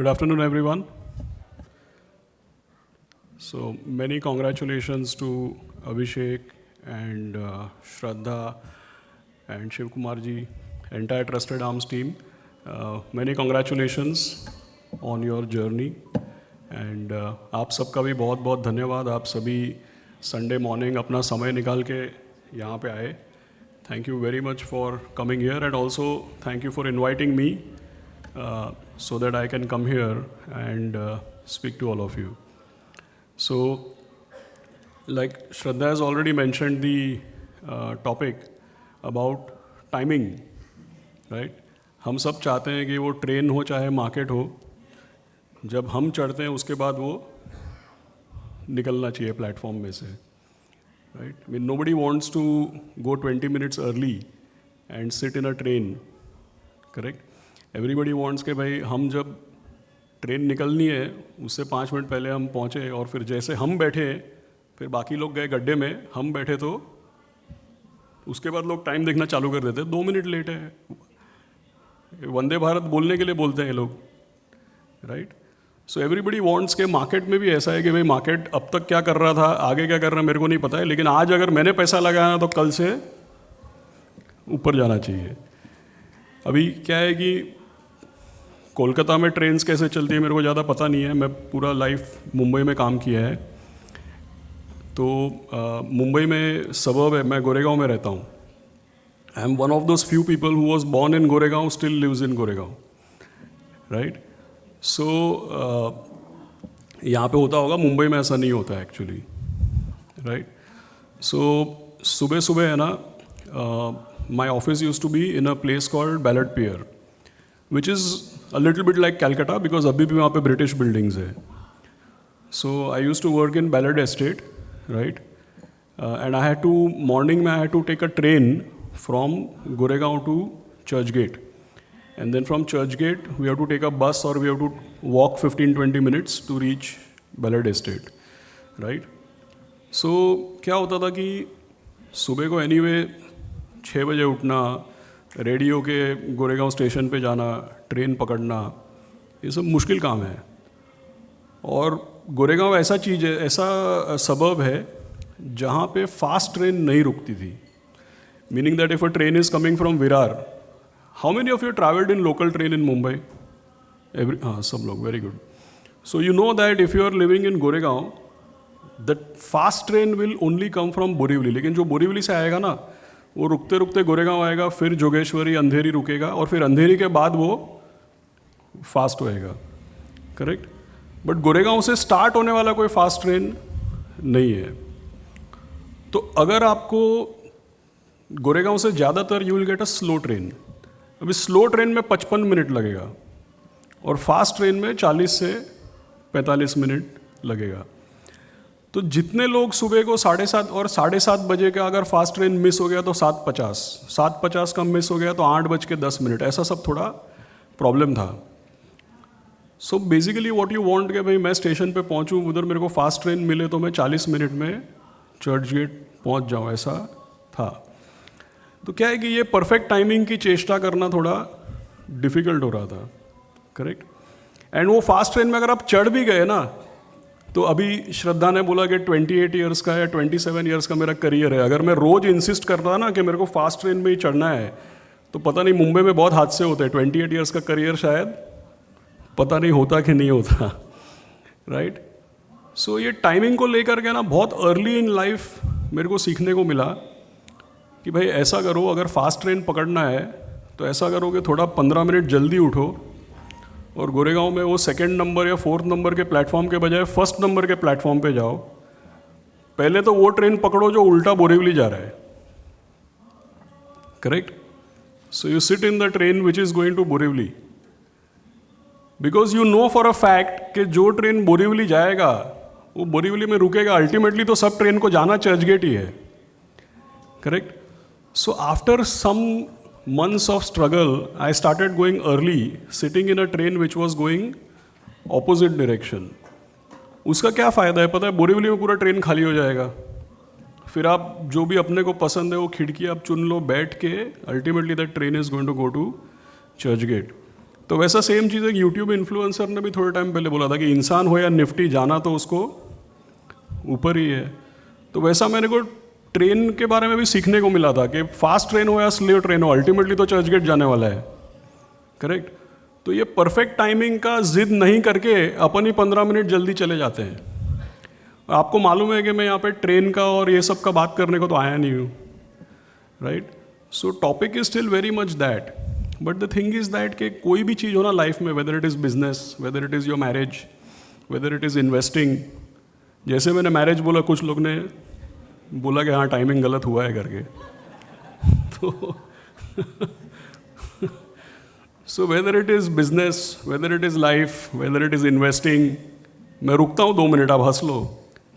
Good afternoon, everyone. So many congratulations to Abhishek and Shraddha and Shiv Kumar ji, entire Trusted Arms team. Many congratulations on your journey. And आप सबका भी बहुत बहुत धन्यवाद. आप सभी संडे मॉर्निंग अपना समय निकाल के यहाँ पे आए. Thank you very much for coming here, and also thank you for inviting me so that I can come here and speak to all of you. So, like Shraddha has already mentioned the topic about timing, right? हम सब चाहते हैं कि वो train हो चाहे market हो, जब हम चढ़ते हैं उसके बाद वो निकलना चाहिए प्लेटफॉर्म में से, right? I mean, nobody wants to go 20 minutes early and sit in a train, correct? Everybody wants कि भाई हम जब ट्रेन निकलनी है उससे 5 मिनट पहले हम पहुँचे, और फिर जैसे हम बैठे फिर बाकी लोग गए गड्ढे में, हम बैठे तो उसके बाद लोग टाइम देखना चालू कर देते, 2 मिनट लेट है. वंदे भारत बोलने के लिए बोलते हैं लोग, राइट? सो एवरीबडी वांट्स के मार्केट में भी ऐसा है कि भाई मार्केट अब तक क्या कर रहा था, आगे क्या कर रहा है मेरे को नहीं पता है, लेकिन आज अगर मैंने पैसा लगाया तो कल से ऊपर जाना चाहिए. अभी क्या है कि कोलकाता में ट्रेन्स कैसे चलती है मेरे को ज़्यादा पता नहीं है, मैं पूरा लाइफ मुंबई में काम किया है. तो मुंबई में सबर्ब है, मैं गोरेगांव में रहता हूँ. I am one of those few people who was born in Goregaon, still lives in Goregaon, right? So यहाँ पे होता होगा, मुंबई में ऐसा नहीं होता एक्चुअली, राइट? सो सुबह सुबह है ना, my office used to be in a place called Ballard Pier, which is a little bit like Calcutta, because अभी भी वहाँ पे ब्रिटिश बिल्डिंग्स है. So I used to work in Ballard Estate, right? And I had to, morning में I had to take a train from Goregaon to Churchgate. And then from Churchgate, we have to take a bus or we have to walk 15-20 minutes to reach Ballard Estate, right? So क्या होता था कि सुबह को anyway 6 बजे उठना, ready होके Goregaon station पे जाना, ट्रेन पकड़ना, ये सब मुश्किल काम है. और गोरेगांव ऐसा चीज़ है, ऐसा सबर्ब है जहाँ पे फास्ट ट्रेन नहीं रुकती थी. Meaning that if a train is coming from Virar, how many of you traveled in local train in Mumbai? Some लोग, very good. So you know that if you are living in Goregaon, the fast train will only come from Borivali. लेकिन जो बोरीवली से आएगा ना, वो रुकते रुकते गोरेगांव आएगा, फिर जोगेश्वरी अंधेरी रुकेगा, और फिर अंधेरी के बाद वो फास्ट होएगा, करेक्ट? बट गोरेगांव से स्टार्ट होने वाला कोई फास्ट ट्रेन नहीं है. तो अगर आपको गोरेगांव से ज़्यादातर you will get a slow train. अभी स्लो ट्रेन में 55 मिनट लगेगा और फास्ट ट्रेन में 40 से 45 मिनट लगेगा. तो जितने लोग सुबह को 7:30 और 7:30 बजे का अगर फास्ट ट्रेन मिस हो गया तो 7:50 का मिस हो गया तो 8:10, ऐसा सब थोड़ा प्रॉब्लम था. So basically what you want कि भाई मैं स्टेशन पे पहुंचूं, उधर मेरे को फास्ट ट्रेन मिले तो मैं 40 मिनट में चर्च गेट पहुंच जाऊं, ऐसा था. तो क्या है कि ये परफेक्ट टाइमिंग की चेष्टा करना थोड़ा डिफ़िकल्ट हो रहा था, करेक्ट? एंड वो फास्ट ट्रेन में अगर आप चढ़ भी गए ना, तो अभी श्रद्धा ने बोला कि 28 ईयर्स का या 27 ईयर्स का मेरा करियर है. अगर मैं रोज़ इंसिस्ट करता ना कि मेरे को फास्ट ट्रेन में ही चढ़ना है, तो पता नहीं मुंबई में बहुत हादसे होते हैं. 28 ईयर्स का करियर शायद पता नहीं होता कि नहीं होता, राइट? सो ये टाइमिंग को लेकर के ना बहुत अर्ली इन लाइफ मेरे को सीखने को मिला कि भाई ऐसा करो, अगर फास्ट ट्रेन पकड़ना है तो ऐसा करो कि थोड़ा 15 मिनट जल्दी उठो और गोरेगांव में वो 2nd नंबर या 4th नंबर के प्लेटफॉर्म के बजाय 1st नंबर के प्लेटफॉर्म पे जाओ. पहले तो वो ट्रेन पकड़ो जो उल्टा बोरीवली जा रहा है, correct? So you sit in the train which is going to Borivali, because you know for a fact कि जो ट्रेन बोरीवली जाएगा वो बोरीवली में रुकेगा. अल्टीमेटली तो सब ट्रेन को जाना चर्च गेट ही है, correct? So after some months of struggle, I started going early, sitting in a train which was going opposite direction. उसका क्या फ़ायदा है पता है? बोरीवली में पूरा ट्रेन खाली हो जाएगा, फिर आप जो भी अपने को पसंद है वो खिड़की आप चुन लो, बैठ के ultimately that train is going to go to Churchgate. तो वैसा सेम चीज़ एक यूट्यूब इन्फ्लुएंसर ने भी थोड़े टाइम पहले बोला था कि इंसान हो या निफ्टी, जाना तो उसको ऊपर ही है। तो वैसा मेरे को ट्रेन के बारे में भी सीखने को मिला था कि फास्ट ट्रेन हो या स्लो ट्रेन हो, अल्टीमेटली तो चर्च गेट जाने वाला है, करेक्ट। तो ये परफेक्ट टाइमिंग का जिद नहीं करके अपन ही 15 मिनट जल्दी चले जाते हैं। आपको मालूम है कि मैं यहाँ पे ट्रेन का और ये सब का बात करने को तो आया नहीं हूँ, right. So topic is still very much that, but the thing is that कि कोई भी चीज़ हो ना लाइफ में, whether it is business, whether it is your marriage, whether it is investing. जैसे मैंने मैरिज बोला, कुछ लोग ने बोला कि हाँ टाइमिंग गलत हुआ है करके। तो so whether it is business, whether it is life, whether it is investing, मैं रुकता हूँ 2 मिनट, आप हंस लो।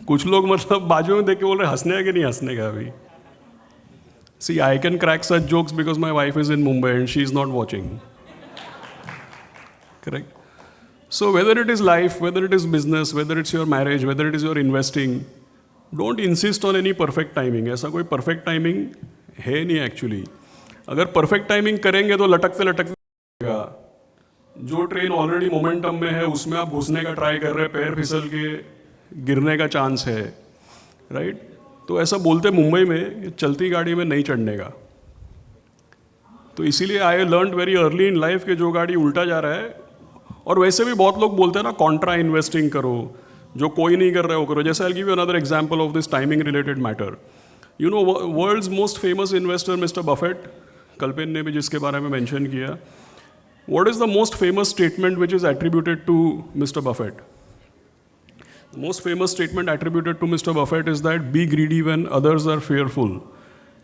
कुछ लोग मतलब बाजू में देख के बोल रहे हंसने है कि नहीं हंसने का अभी। See I can crack such jokes because my wife is in Mumbai and she is not watching, correct. So whether it is life, whether it is business, whether it's your marriage, whether it is your investing, don't insist on any perfect timing. ऐसा कोई perfect timing है नहीं actually. अगर perfect timing करेंगे तो लटकते लटकते, जो ट्रेन ऑलरेडी मोमेंटम में है उसमें आप घुसने का ट्राई कर रहे हैं, पैर फिसल के गिरने का चांस है, राइट। तो ऐसा बोलते मुंबई में चलती गाड़ी में नहीं चढ़ने का। तो इसीलिए I learn very early in life कि जो गाड़ी उल्टा जा रहा है, और वैसे भी बहुत लोग बोलते हैं ना कॉन्ट्रा इन्वेस्टिंग करो, जो कोई नहीं कर रहा है वो करो। जैसे I give you another example of this timing related matter. You know world's most famous investor mister Buffett, Kalpen ने भी जिसके बारे में मेंशन किया, what is the most famous statement which is attributed to mister Buffett? The most famous statement attributed to Mr. Buffett is that be greedy when others are fearful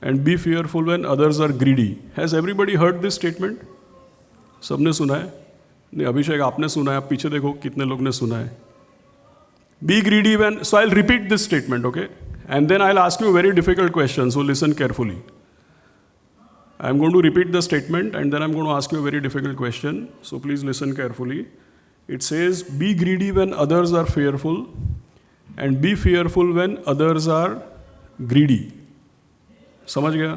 and be fearful when others are greedy. Has everybody heard this statement? सबने सुना है? नहीं, अभिषेक आपने सुना है, आप पीछे देखो कितने लोग ने सुना है। Be greedy when, so I'll repeat this statement, okay? And then I'll ask you a very difficult question, so listen carefully. I'm going to repeat the statement and then I'm going to ask you a very difficult question, so please listen carefully. It says, be greedy when others are fearful and be fearful when others are greedy. समझ गया?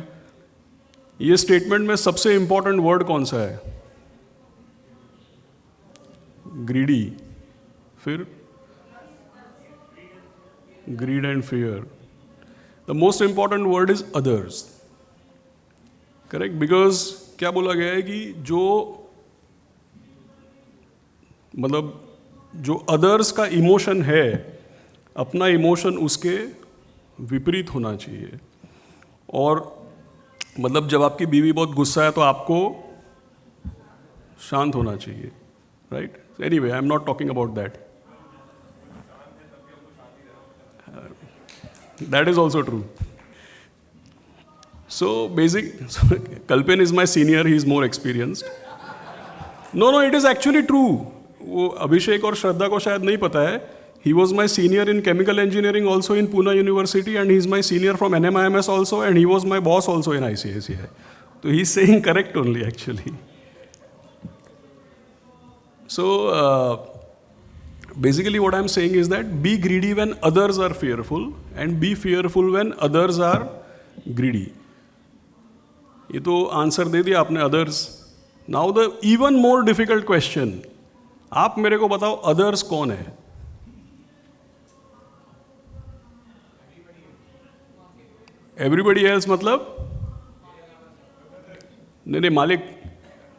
ये statement में सबसे important word कौन सा है? Greedy, फिर grid and fear. The most important word is others, correct. Because क्या बोला गया है कि जो मतलब जो अदर्स का इमोशन है, अपना इमोशन उसके विपरीत होना चाहिए। और मतलब जब आपकी बीवी बहुत गुस्सा है तो आपको शांत होना चाहिए, right. Anyway, I am not talking about that, that is also true. So basic, Kalpen is my senior, he is more experienced. No, it is actually true. वो अभिषेक और श्रद्धा को शायद नहीं पता है, he was my senior in chemical engineering also in Poona university and he is my senior from NMIMS also and he was my boss also in ICICI। तो he is saying correct only actually. So basically what I'm saying is that be greedy when others are fearful and be fearful when others are greedy. ये तो answer दे दिया आपने, others. Now the even more difficult question, आप मेरे को बताओ others कौन है? Everybody else मतलब? नहीं, मालिक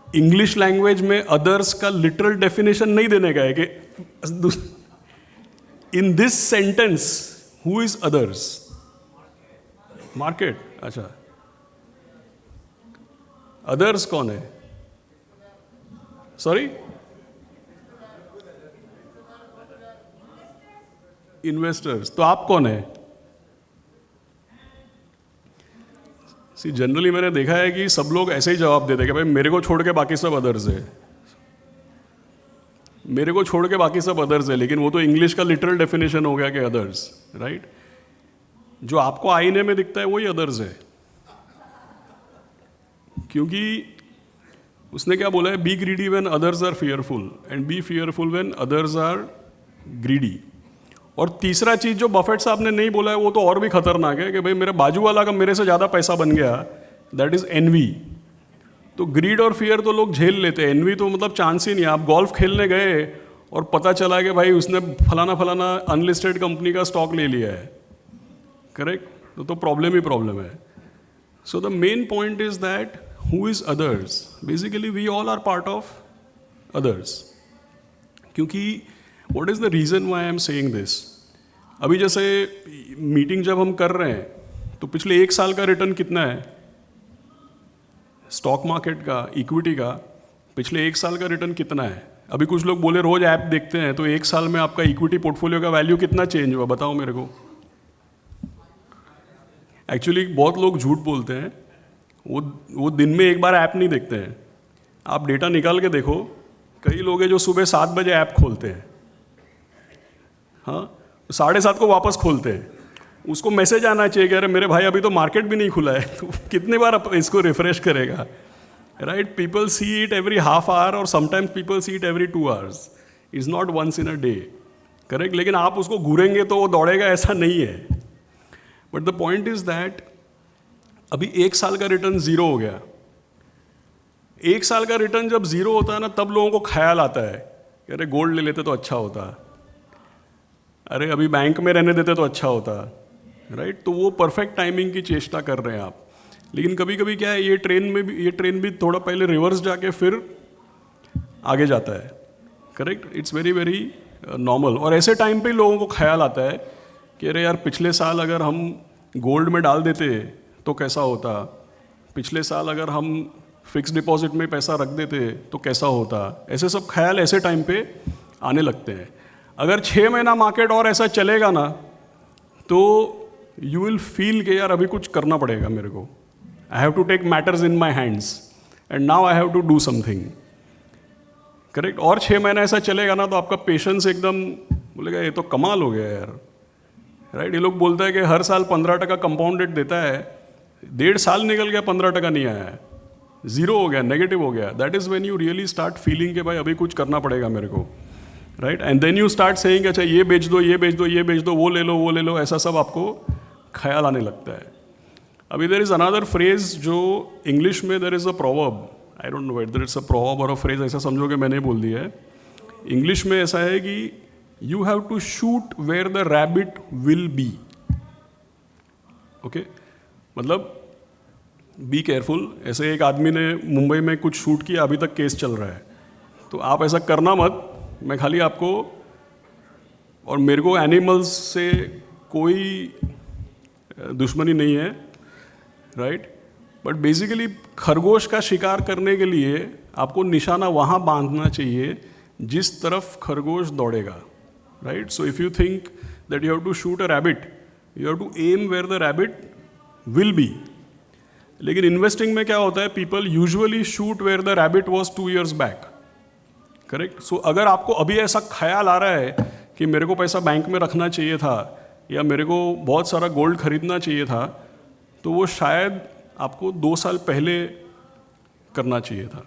इंग्लिश लैंग्वेज में अदर्स का लिटरल डेफिनेशन नहीं देने का है कि in this sentence who is others? Market. अच्छा, अदर्स कौन है? Sorry, investors. तो आप कौन है? सी जनरली मैंने देखा है कि सब लोग ऐसे ही जवाब देते हैं कि भाई मेरे को छोड़ के बाकी सब अदर्स है, मेरे को छोड़ के बाकी सब अदर्स है। लेकिन वो तो इंग्लिश का लिटरल डेफिनेशन हो गया कि अदर्स, राइट। जो आपको आईने में दिखता है वही अदर्स है, क्योंकि उसने क्या बोला है? Be greedy when others are fearful and be fearful when others are greedy. और तीसरा चीज जो बफेट साहब ने नहीं बोला है वो तो और भी खतरनाक है कि भाई मेरे बाजू वाला का मेरे से ज़्यादा पैसा बन गया, दैट इज एनवी। तो ग्रीड और फियर तो लोग झेल लेते हैं, एनवी तो मतलब चांस ही नहीं। आप गोल्फ खेलने गए और पता चला कि भाई उसने फलाना फलाना अनलिस्टेड कंपनी का स्टॉक ले लिया है, करेक्ट, तो प्रॉब्लम ही प्रॉब्लम है। So the main point is that who is others, basically we all are part of others. क्योंकि what is the reason why I am saying this, अभी जैसे मीटिंग जब हम कर रहे हैं तो पिछले 1 साल का रिटर्न कितना है स्टॉक मार्केट का, इक्विटी का, पिछले 1 साल का रिटर्न कितना है? अभी कुछ लोग बोले रोज ऐप देखते हैं, तो 1 साल में आपका इक्विटी पोर्टफोलियो का वैल्यू कितना चेंज हुआ, बताओ मेरे को। एक्चुअली बहुत लोग झूठ बोलते हैं, वो दिन में एक बार ऐप नहीं देखते हैं। आप डेटा निकाल के देखो, कई लोग हैं जो सुबह 7 बजे ऐप खोलते हैं, हाँ 7:30 को वापस खोलते हैं। उसको मैसेज आना चाहिए कि अरे मेरे भाई अभी तो मार्केट भी नहीं खुला है, तो कितनी बार इसको रिफ्रेश करेगा, right? People see it every half hour और sometimes people see it every 2 hours, is not once in a day, correct. लेकिन आप उसको घूरेंगे तो वो दौड़ेगा, ऐसा नहीं है। But the point is that अभी 1 साल का रिटर्न 0 हो गया। 1 साल का रिटर्न जब 0 होता है ना, तब लोगों को ख्याल आता है कि अरे गोल्ड ले लेते तो अच्छा होता, अरे अभी बैंक में रहने देते तो अच्छा होता, राइट? तो वो परफेक्ट टाइमिंग की चेष्टा कर रहे हैं आप। लेकिन कभी कभी क्या है, ये ट्रेन भी थोड़ा पहले रिवर्स जाके फिर आगे जाता है, correct. It's very very normal. और ऐसे टाइम पे लोगों को ख्याल आता है कि अरे यार पिछले साल अगर हम गोल्ड में डाल देते तो कैसा होता, पिछले साल अगर हम फिक्स डिपॉजिट में पैसा रख देते तो कैसा होता। ऐसे सब ख्याल ऐसे टाइम पे आने लगते हैं। अगर 6 महीना मार्केट और ऐसा चलेगा ना, तो यू विल फील कि यार अभी कुछ करना पड़ेगा मेरे को, I have to take matters in my hands and now I have to do something, correct. और 6 महीना ऐसा चलेगा ना, तो आपका पेशेंस एकदम बोलेगा ये तो कमाल हो गया यार, राइट। ये लोग बोलते हैं कि हर साल 15% कंपाउंड रेट देता है, 1.5 साल निकल गया 15% नहीं आया है, 0 हो गया, नेगेटिव हो गया। That is when you really start feeling कि भाई अभी कुछ करना पड़ेगा मेरे को, right. And then you start saying अच्छा ये बेच दो, ये बेच दो, ये बेच दो, वो ले लो, ऐसा सब आपको ख्याल आने लगता है। अभी देर इज़ अनदर फ्रेज जो इंग्लिश में there is a proverb, I don't know whether it's a proverb और अ फ्रेज, ऐसा समझो कि मैंने बोल दिया है। इंग्लिश में ऐसा है कि you have to shoot where the rabbit will be, okay. मतलब बी केयरफुल। ऐसे एक आदमी ने मुंबई में कुछ शूट किया, अभी तक केस चल रहा है, तो आप ऐसा करना मत। मैं खाली आपको, और मेरे को एनिमल्स से कोई दुश्मनी नहीं है, राइट, बट बेसिकली खरगोश का शिकार करने के लिए आपको निशाना वहाँ बांधना चाहिए जिस तरफ खरगोश दौड़ेगा, right. So if you think that you have to shoot a rabbit, you have to aim where the rabbit will be. लेकिन इन्वेस्टिंग में क्या होता है, people usually shoot where the rabbit was 2 years back, correct. So अगर आपको अभी ऐसा ख्याल आ रहा है कि मेरे को पैसा बैंक में रखना चाहिए था या मेरे को बहुत सारा गोल्ड खरीदना चाहिए था, तो वो शायद आपको 2 साल पहले करना चाहिए था,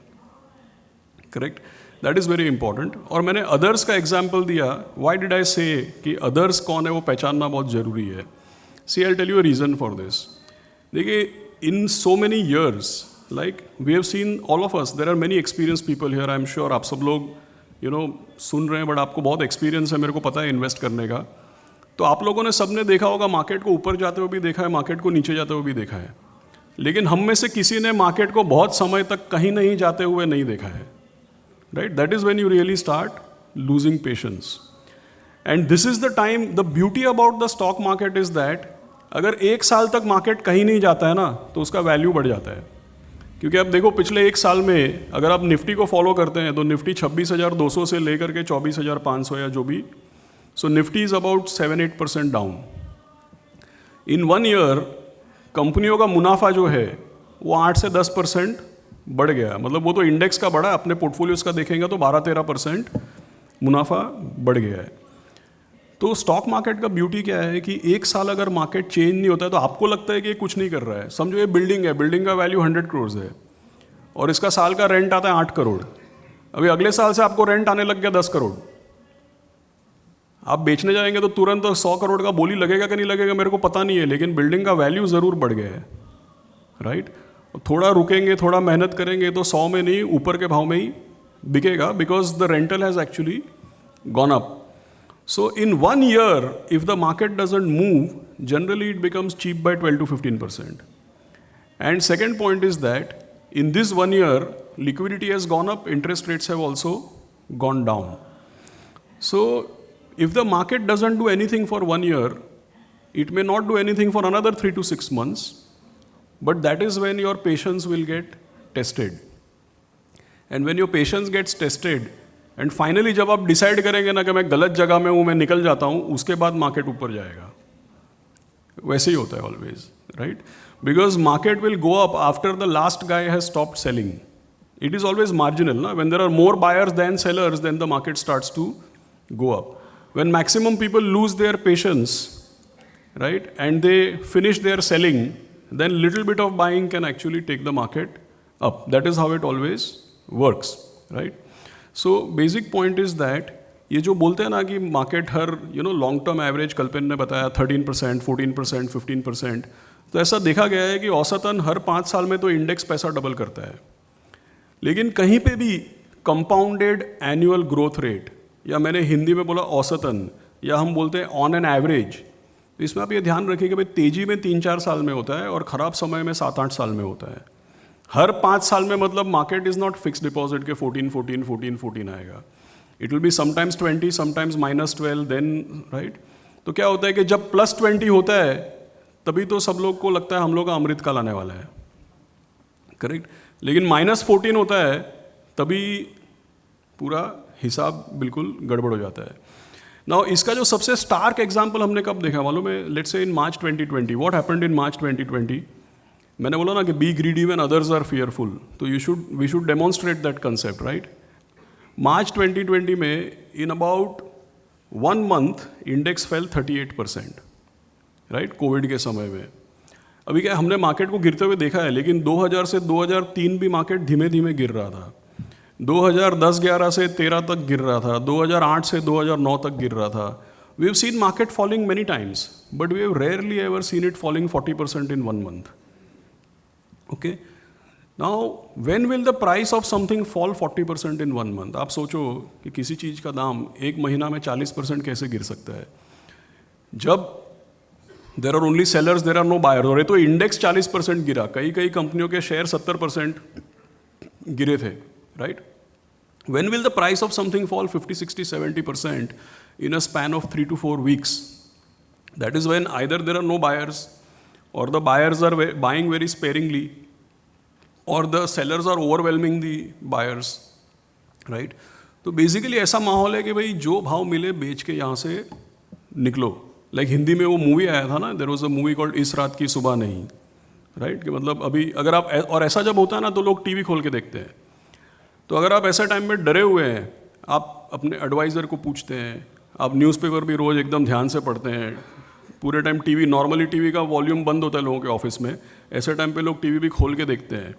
correct. That is very important. और मैंने अदर्स का एग्जाम्पल दिया। व्हाई डिड आई से कि अदर्स कौन है वो पहचानना बहुत ज़रूरी है। See I tell you a reason for this. देखिए, in so many years, like we have seen all of us, there are many experienced people here, I'm sure आप सब लोग सुन रहे हैं, बट आपको बहुत एक्सपीरियंस है, मेरे को पता है इन्वेस्ट करने का। तो आप लोगों ने सबने देखा होगा, मार्केट को ऊपर जाते हुए भी देखा है, मार्केट को नीचे जाते हुए भी देखा है। लेकिन हम में से किसी ने मार्केट को बहुत समय तक कहीं नहीं जाते हुए नहीं देखा है, right. That is when you really start losing patience. And this is the time, the beauty about the stock market is that अगर 1 साल तक मार्केट कहीं नहीं जाता है ना, तो उसका वैल्यू बढ़ जाता है। क्योंकि अब देखो, पिछले 1 साल में अगर आप निफ्टी को फॉलो करते हैं, तो निफ्टी 26,200 से लेकर के 24,500 या जो भी, so Nifty is about 7-8% down. In 1 year कंपनियों का मुनाफा जो है वो 8 से 10% बढ़ गया। मतलब वो तो इंडेक्स का बढ़ा, अपने पोर्टफोलियोज का देखेंगे तो 12-13% मुनाफा बढ़ गया है। तो स्टॉक मार्केट का ब्यूटी क्या है कि 1 साल अगर मार्केट चेंज नहीं होता है तो आपको लगता है कि ये कुछ नहीं कर रहा है। समझो ये बिल्डिंग है, बिल्डिंग का वैल्यू 100 crores है और इसका साल का रेंट आता है 8 करोड़। अभी अगले साल से आपको रेंट आने लग गया 10 करोड़। आप बेचने जाएंगे तो तुरंत 100 करोड़ का बोली लगेगा कि नहीं लगेगा मेरे को पता नहीं है, लेकिन बिल्डिंग का वैल्यू ज़रूर बढ़ गया है, राइट। थोड़ा रुकेंगे, थोड़ा मेहनत करेंगे तो 100 में नहीं, ऊपर के भाव में ही बिकेगा, because the rental has actually gone up. So in 1 year, if the market doesn't move, generally it becomes cheap by 12 to 15%. And second point is that in this 1 year, liquidity has gone up, interest rates have also gone down. So if the market doesn't do anything for 1 year, it may not do anything for another 3 to 6 months, but that is when your patience will get tested. And when your patience gets tested, and finally जब आप decide करेंगे ना कि मैं गलत जगह में हूँ, मैं निकल जाता हूँ, उसके बाद मार्केट ऊपर जाएगा. वैसे ही होता है always, right? Because market will go up after the last guy has stopped selling. It is always marginal ना. When there are more buyers than sellers, then the market starts to go up. When maximum people lose their patience, right, and they finish their selling, then little bit of buying can actually take the market up. That is how it always works, right? So basic point is that ये जो बोलते हैं ना कि market हर long term average, कल्पन ने बताया 13%, 14%, 15%, तो ऐसा देखा गया है कि औसतन हर 5 साल में तो इंडेक्स पैसा डबल करता है. लेकिन कहीं पे भी कंपाउंडेड एनुअल ग्रोथ रेट, या मैंने हिंदी में बोला औसतन, या हम बोलते हैं ऑन एन एवरेज, इसमें आप ये ध्यान रखिए कि भाई तेजी में 3-4 साल में होता है और ख़राब समय में 7-8 साल में होता है. हर 5 साल में मतलब market is not fix deposit के 14 आएगा. It will be sometimes 20, sometimes -12, then right. तो क्या होता है कि जब +20 होता है तभी तो सब लोग को लगता है हम लोग का अमृत काल आने वाला है, करेक्ट. लेकिन -14 होता है तभी पूरा हिसाब बिल्कुल गड़बड़ हो जाता है. नाउ इसका जो सबसे स्टार्क एग्जाम्पल हमने कब देखा मालूम है? Let's say in March 2020. What happened in March 2020? मैंने बोला ना कि be greedy when others are fearful, तो we should demonstrate that concept, right. March 2020 में in about 1 month index fell 38%, right, Covid के समय में. अभी क्या हमने मार्केट को गिरते हुए देखा है, लेकिन 2000 से 2003 भी मार्केट धीमे धीमे गिर रहा था. 2010-11 से 13 तक गिर रहा था, 2008 से 2009 तक गिर रहा था. We have seen market falling many times, but we have rarely ever seen it falling 40% in 1 month. Okay, now when will the price of something fall 40% in 1 month? आप सोचो कि किसी चीज़ का दाम एक महीना में 40% कैसे गिर सकता है जब there are only sellers, there are no buyers. और ये तो इंडेक्स 40% गिरा, कई कंपनियों के शेयर 70% गिरे थे, right? When will the price of something fall 50, 60, 70% in a span of 3 to 4 weeks? That is when either there are no buyers, or the buyers are buying very sparingly, or the sellers are overwhelming the buyers, right? तो basically ऐसा माहौल है कि भाई जो भाव मिले बेच के यहाँ से निकलो. Like हिंदी में वो मूवी आया था ना, there was a movie called इस रात की सुबह नहीं, right? कि मतलब अभी अगर आप, और ऐसा जब होता है ना तो लोग टीवी खोल के देखते हैं. तो अगर आप ऐसे टाइम में डरे हुए हैं, आप अपने एडवाइज़र को पूछते हैं, आप न्यूज़पेपर भी रोज़ एकदम ध्यान से पढ़ते हैं, पूरे टाइम टीवी, नॉर्मली टीवी का वॉल्यूम बंद होता है लोगों के ऑफिस में, ऐसे टाइम पे लोग टीवी भी खोल के देखते हैं.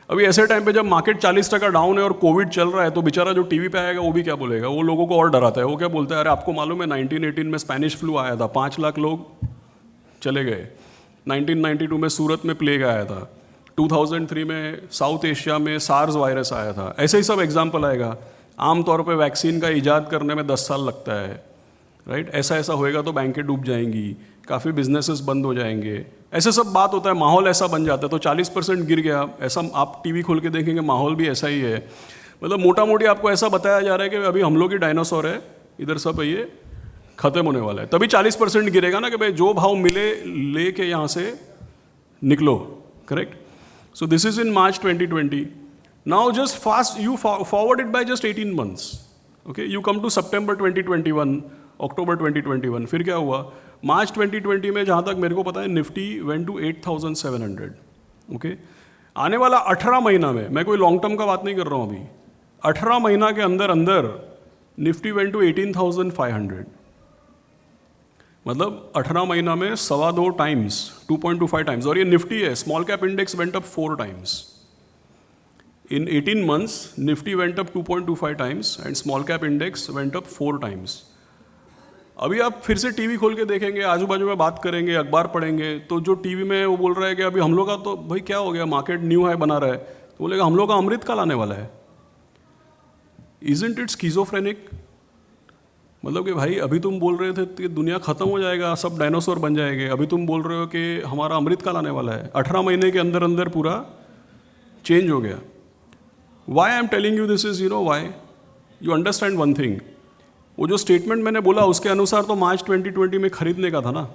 अभी ऐसे टाइम पे जब मार्केट 40% डाउन है और कोविड चल रहा है, तो बेचारा जो टीवी पे आएगा वो भी क्या बोलेगा? वो लोगों को और डराता है. वो क्या बोलता है? अरे आपको मालूम है 1918 में स्पेनिश फ्लू आया था, 5 लाख लोग चले गए. 1992 में सूरत में प्लेग आया था. 2003 में साउथ एशिया में सार्स वायरस आया था. ऐसे ही सब एग्जाम्पल आएगा. आमतौर पे वैक्सीन का ईजाद करने में 10 साल लगता है, राइट. ऐसा होएगा तो बैंकें डूब जाएंगी, काफ़ी बिजनेसेस बंद हो जाएंगे, ऐसे सब बात होता है. माहौल ऐसा बन जाता है. तो 40% गिर गया, ऐसा आप टीवी खोल के देखेंगे माहौल भी ऐसा ही है. मतलब मोटा मोटी आपको ऐसा बताया जा रहा है कि अभी हम लोग ही डायनासोर है, इधर सब ये खत्म होने वाला है. तभी 40% गिरेगा ना कि भाई जो भाव मिले ले के यहाँ से निकलो, correct. So this is in March 2020. Now just fast, you forward it by just 18 months. Okay, you come to September 2021, October 2021. फिर क्या हुआ? March 2020 में जहाँ तक मेरे को पता है निफ्टी went to 8,700. Okay, आने वाला 18 महीना में, मैं कोई लॉन्ग टर्म का बात नहीं कर रहा हूँ अभी, 18 महीना के अंदर निफ्टी went to 18,500. मतलब 18 महीना में 2.25 टाइम्स, 2.25 टाइम्स. और ये निफ्टी है. Small cap index went up 4 times. In 18 months Nifty went up 2.25 times and small cap index went up 4 times. अभी आप फिर से टीवी खोल के देखेंगे, आजू बाजू में बात करेंगे, अखबार पढ़ेंगे, तो जो टीवी में वो बोल रहा है कि अभी हम लोग का तो भाई क्या हो गया, मार्केट न्यू हाई बना रहा है, तो बोलेगा हम लोग का अमृत काल आने वाला है। Isn't it schizophrenic? मतलब कि भाई अभी तुम बोल रहे थे कि दुनिया खत्म हो जाएगा, सब डायनासोर बन जाएंगे, अभी तुम बोल रहे हो कि हमारा अमृत काल आने वाला है। 18 महीने के अंदर अंदर पूरा चेंज हो गया। Why I am telling you this is, you know why, you understand one thing. वो जो स्टेटमेंट मैंने बोला उसके अनुसार तो मार्च 2020 में खरीदने का था ना,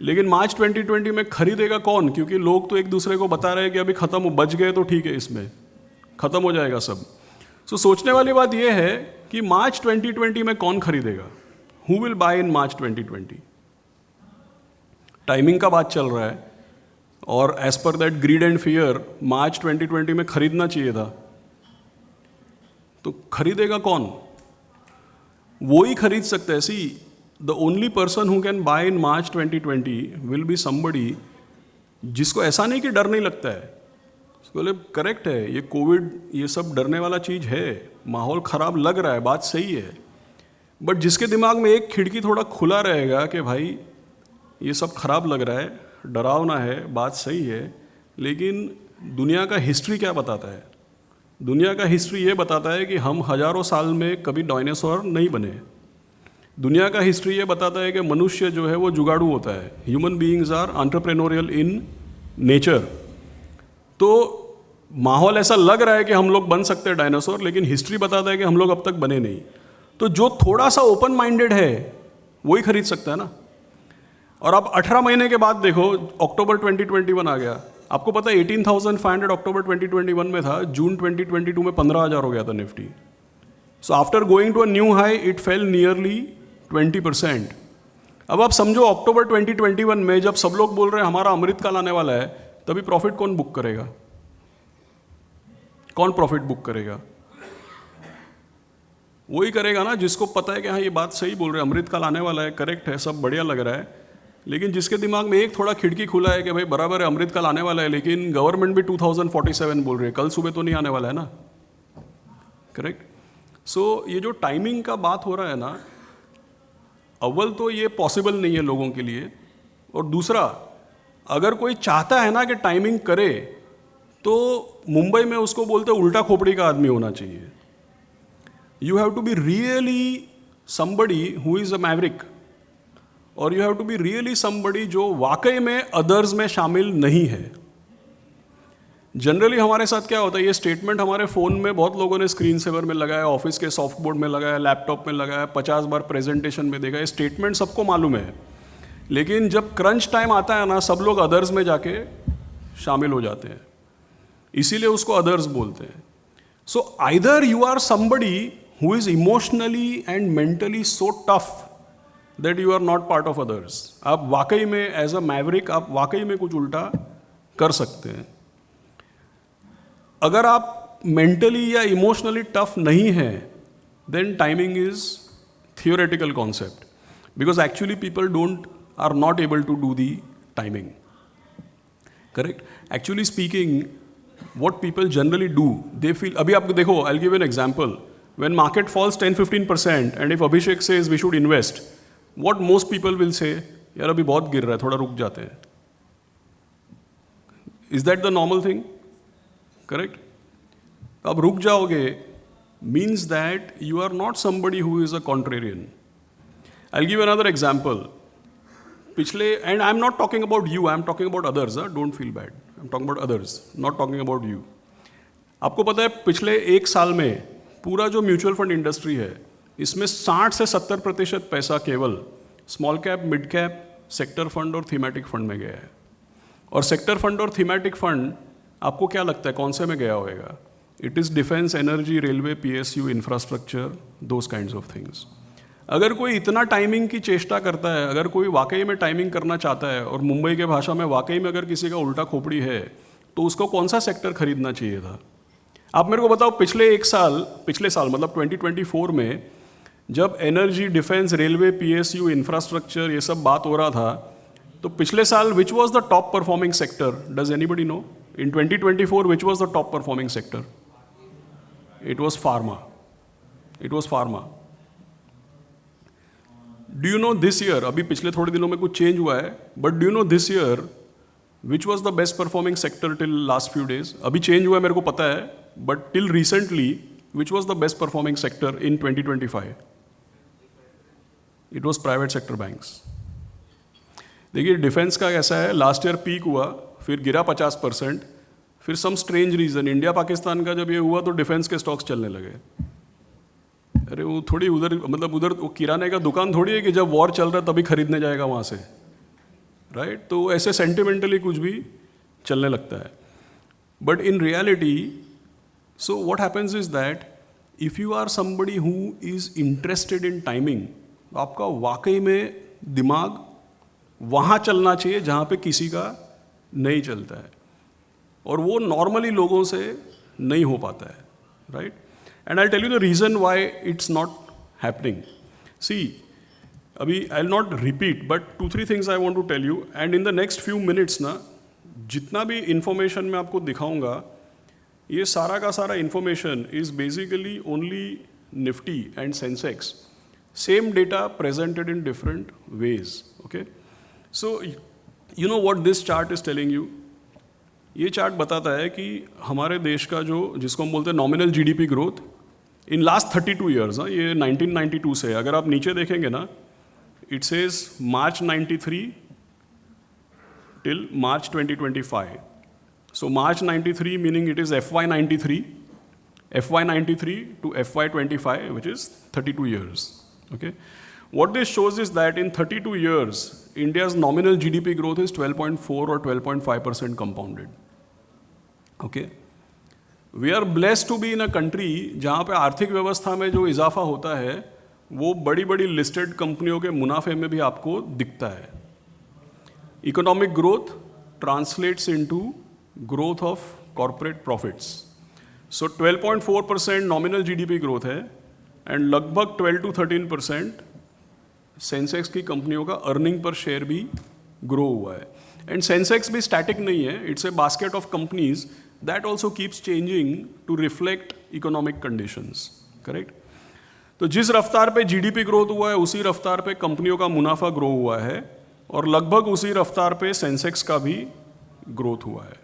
लेकिन मार्च 2020 में खरीदेगा कौन? क्योंकि लोग तो एक दूसरे को बता रहे हैं कि अभी खत्म, बच गए तो ठीक है, इसमें खत्म हो जाएगा सब। सो सोचने वाली बात यह है कि मार्च 2020 में कौन खरीदेगा? Who will buy in March 2020? Timing का बात चल रहा है, और as per that greed and fear March 2020 में खरीदना चाहिए था, तो खरीदेगा कौन? वो ही खरीद सकता है। See, the only person who can buy in March 2020 will be somebody जिसको ऐसा नहीं कि डर नहीं लगता है, बोले करेक्ट है, ये कोविड ये सब डरने वाला चीज़ है, माहौल ख़राब लग रहा है, बात सही है, बट जिसके दिमाग में एक खिड़की थोड़ा खुला रहेगा कि भाई ये सब खराब लग रहा है, डरावना है, बात सही है, लेकिन दुनिया का हिस्ट्री क्या बताता है? दुनिया का हिस्ट्री ये बताता है कि हम हज़ारों साल में कभी डायनासोर नहीं बने। दुनिया का हिस्ट्री ये बताता है कि मनुष्य जो है वो जुगाड़ू होता है। Human beings are entrepreneurial in nature. तो माहौल ऐसा लग रहा है कि हम लोग बन सकते हैं डायनासोर, लेकिन हिस्ट्री बताता है कि हम लोग अब तक बने नहीं। तो जो थोड़ा सा ओपन माइंडेड है वही खरीद सकता है ना। और अब 18 महीने के बाद देखो, अक्टूबर 2021 आ गया। आपको पता है 18,500 अक्टूबर 2021 में था, जून 2022 में 15,000 हो गया था Nifty. So after going to a new high it fell nearly 20%। अब आप समझो अक्टूबर 2021 में जब सब लोग बोल रहे हैं हमारा अमृत काल आने वाला है, तभी प्रॉफिट कौन बुक करेगा? कौन प्रॉफिट बुक करेगा? वही करेगा ना जिसको पता है कि हाँ ये बात सही बोल रहे हैं, अमृत काल आने वाला है, करेक्ट है, सब बढ़िया लग रहा है, लेकिन जिसके दिमाग में एक थोड़ा खिड़की खुला है कि भाई बराबर है अमृत काल आने वाला है, लेकिन गवर्नमेंट भी 2047 बोल रही है, कल सुबह तो नहीं आने वाला है ना, करेक्ट। सो ये जो टाइमिंग का बात हो रहा है ना, अव्वल तो ये पॉसिबल नहीं है लोगों के लिए, और दूसरा अगर कोई चाहता है ना कि टाइमिंग करे, तो मुंबई में उसको बोलते उल्टा खोपड़ी का आदमी होना चाहिए। You have to be really somebody who is a maverick, और you have to be really somebody जो वाकई में अदर्स में शामिल नहीं है। जनरली हमारे साथ क्या होता है, ये स्टेटमेंट हमारे फ़ोन में बहुत लोगों ने स्क्रीन सेवर में लगाया, ऑफिस के सॉफ्ट बोर्ड में लगाया, लैपटॉप में लगाया, 50 बार प्रेजेंटेशन में देखा, ये स्टेटमेंट सबको मालूम है, लेकिन जब क्रंच टाइम आता है ना, सब लोग अदर्स में जाके शामिल हो जाते हैं, इसीलिए उसको अदर्स बोलते हैं। So either you are somebody who is emotionally and mentally so tough that you are not part of others. आप वाकई में एज अ मैवरिक आप वाकई में कुछ उल्टा कर सकते हैं। अगर आप मेंटली या इमोशनली टफ नहीं है, then timing is theoretical concept, because actually people don't are not able to do the timing, correct. Actually speaking, what people generally do, they feel, अभी आप देखो, I'll give you an example. When market falls 10-15% and if Abhishek says we should invest, what most people will say, यार अभी बहुत गिर रहा है, थोड़ा रुक जाते हैं। Is that the normal thing? Correct? अब रुक जाओगे means that you are not somebody who is a contrarian. I'll give you another example. पिछले, and I'm not talking about you, I'm talking about others, don't feel bad. I'm talking about others, not talking about you. आपको पता है पिछले एक साल में पूरा जो म्यूचुअल फंड इंडस्ट्री है, इसमें 60 से 70% पैसा केवल small cap, mid cap, sector fund और थीमेटिक फंड में गया है। और सेक्टर फंड और थीमेटिक फंड आपको क्या लगता है कौन से में गया होगा? It is defence, energy, railway, PSU, infrastructure, those kinds of things. अगर कोई इतना टाइमिंग की चेष्टा करता है, अगर कोई वाकई में टाइमिंग करना चाहता है, और मुंबई के भाषा में वाकई में अगर किसी का उल्टा खोपड़ी है, तो उसको कौन सा सेक्टर खरीदना चाहिए था? आप मेरे को बताओ, पिछले साल मतलब 2024 में जब energy, defence, railway, PSU, infrastructure ये सब बात हो रहा था, तो पिछले साल which was the top performing sector? Does anybody know? In 2024 which was the top performing sector? It was pharma. Do you know this year, अभी पिछले थोड़े दिनों में कुछ चेंज हुआ है, but do you know this year which was the best performing sector till last few days? अभी change हुआ है मेरे को पता है, but till recently which was the best performing sector in 2025? It was private sector banks. देखिए defence का कैसा है, लास्ट ईयर पीक हुआ, फिर गिरा 50%, फिर some strange reason India Pakistan का जब ये हुआ तो डिफेंस के स्टॉक्स चलने लगे. अरे वो थोड़ी उधर, मतलब उधर वो किराने का दुकान थोड़ी है कि जब वॉर चल रहा है तभी खरीदने जाएगा वहाँ से, राइट? तो ऐसे सेंटिमेंटली कुछ भी चलने लगता है. But in reality, so what happens is that if you are somebody who is interested in timing, आपका वाकई में दिमाग वहाँ चलना चाहिए जहाँ पे किसी का नहीं चलता है, और वो नॉर्मली लोगों से नहीं हो पाता है, right? And I tell you the reason why it's not happening. See, अभी I will not repeat, but 2-3 things I want to tell you, and in the next few minutes ना, जितना भी इंफॉर्मेशन मैं आपको दिखाऊंगा, ये सारा का सारा information is basically only Nifty and Sensex, same data presented in different ways. Okay, so you know what this chart is telling you. ये चार्ट बताता है कि हमारे देश का जो, जिसको हम बोलते हैं nominal GDP growth in last 32 years, ये 1992 से है. अगर आप नीचे देखेंगे ना, it says March 93 till March 2025. So March 93 meaning it is FY93 to FY25, which is 32 years. Okay. What this shows is that in 32 years, India's nominal GDP growth is 12.4 or 12.5% compounded. Okay. We are blessed to be in a country जहाँ पे आर्थिक व्यवस्था में जो इजाफा होता है वो बड़ी बड़ी लिस्टेड कंपनियों के मुनाफे में भी आपको दिखता है. Economic growth translates into growth of corporate profits. So 12.4% nominal GDP growth है, एंड लगभग 12-13% सेंसेक्स की कंपनियों का अर्निंग पर शेयर भी ग्रो हुआ है. एंड सेंसेक्स भी स्टैटिक नहीं है, it's a basket of companies that also keeps changing to reflect economic conditions. Correct? तो जिस रफ्तार पे जीडीपी ग्रोथ हुआ है उसी रफ्तार पे कंपनियों का मुनाफा ग्रो हुआ है, और लगभग उसी रफ्तार पे सेंसेक्स का भी ग्रोथ हुआ है.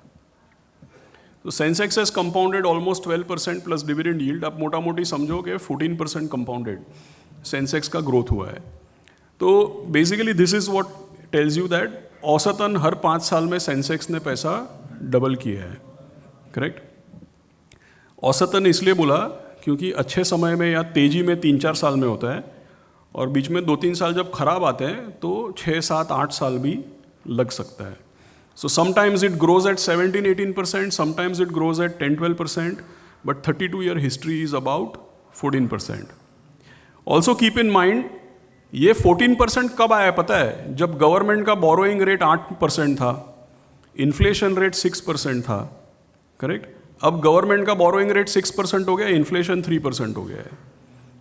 तो Sensex has compounded almost 12% plus dividend yield. आप मोटा मोटी समझो कि 14% कंपाउंडेड सेंसेक्स का ग्रोथ हुआ है. तो basically this is what tells you that औसतन हर 5 साल में सेंसेक्स ने पैसा डबल किया है. करेक्ट? औसतन इसलिए बोला क्योंकि अच्छे समय में या तेजी में 3-4 साल में होता है, और बीच में 2-3 साल जब खराब आते हैं तो 6-7-8 साल भी लग सकता है. So sometimes it grows at 17-18%, sometimes it grows at 10-12%, but 32-year history is about 14%. Also keep in mind, ये 14% कब आया पता है? जब गवर्नमेंट का बोरोइंग रेट 8% था, इन्फ्लेशन रेट 6% था. करेक्ट? अब गवर्नमेंट का बोरोइंग रेट 6% हो गया, इन्फ्लेशन 3% हो गया है.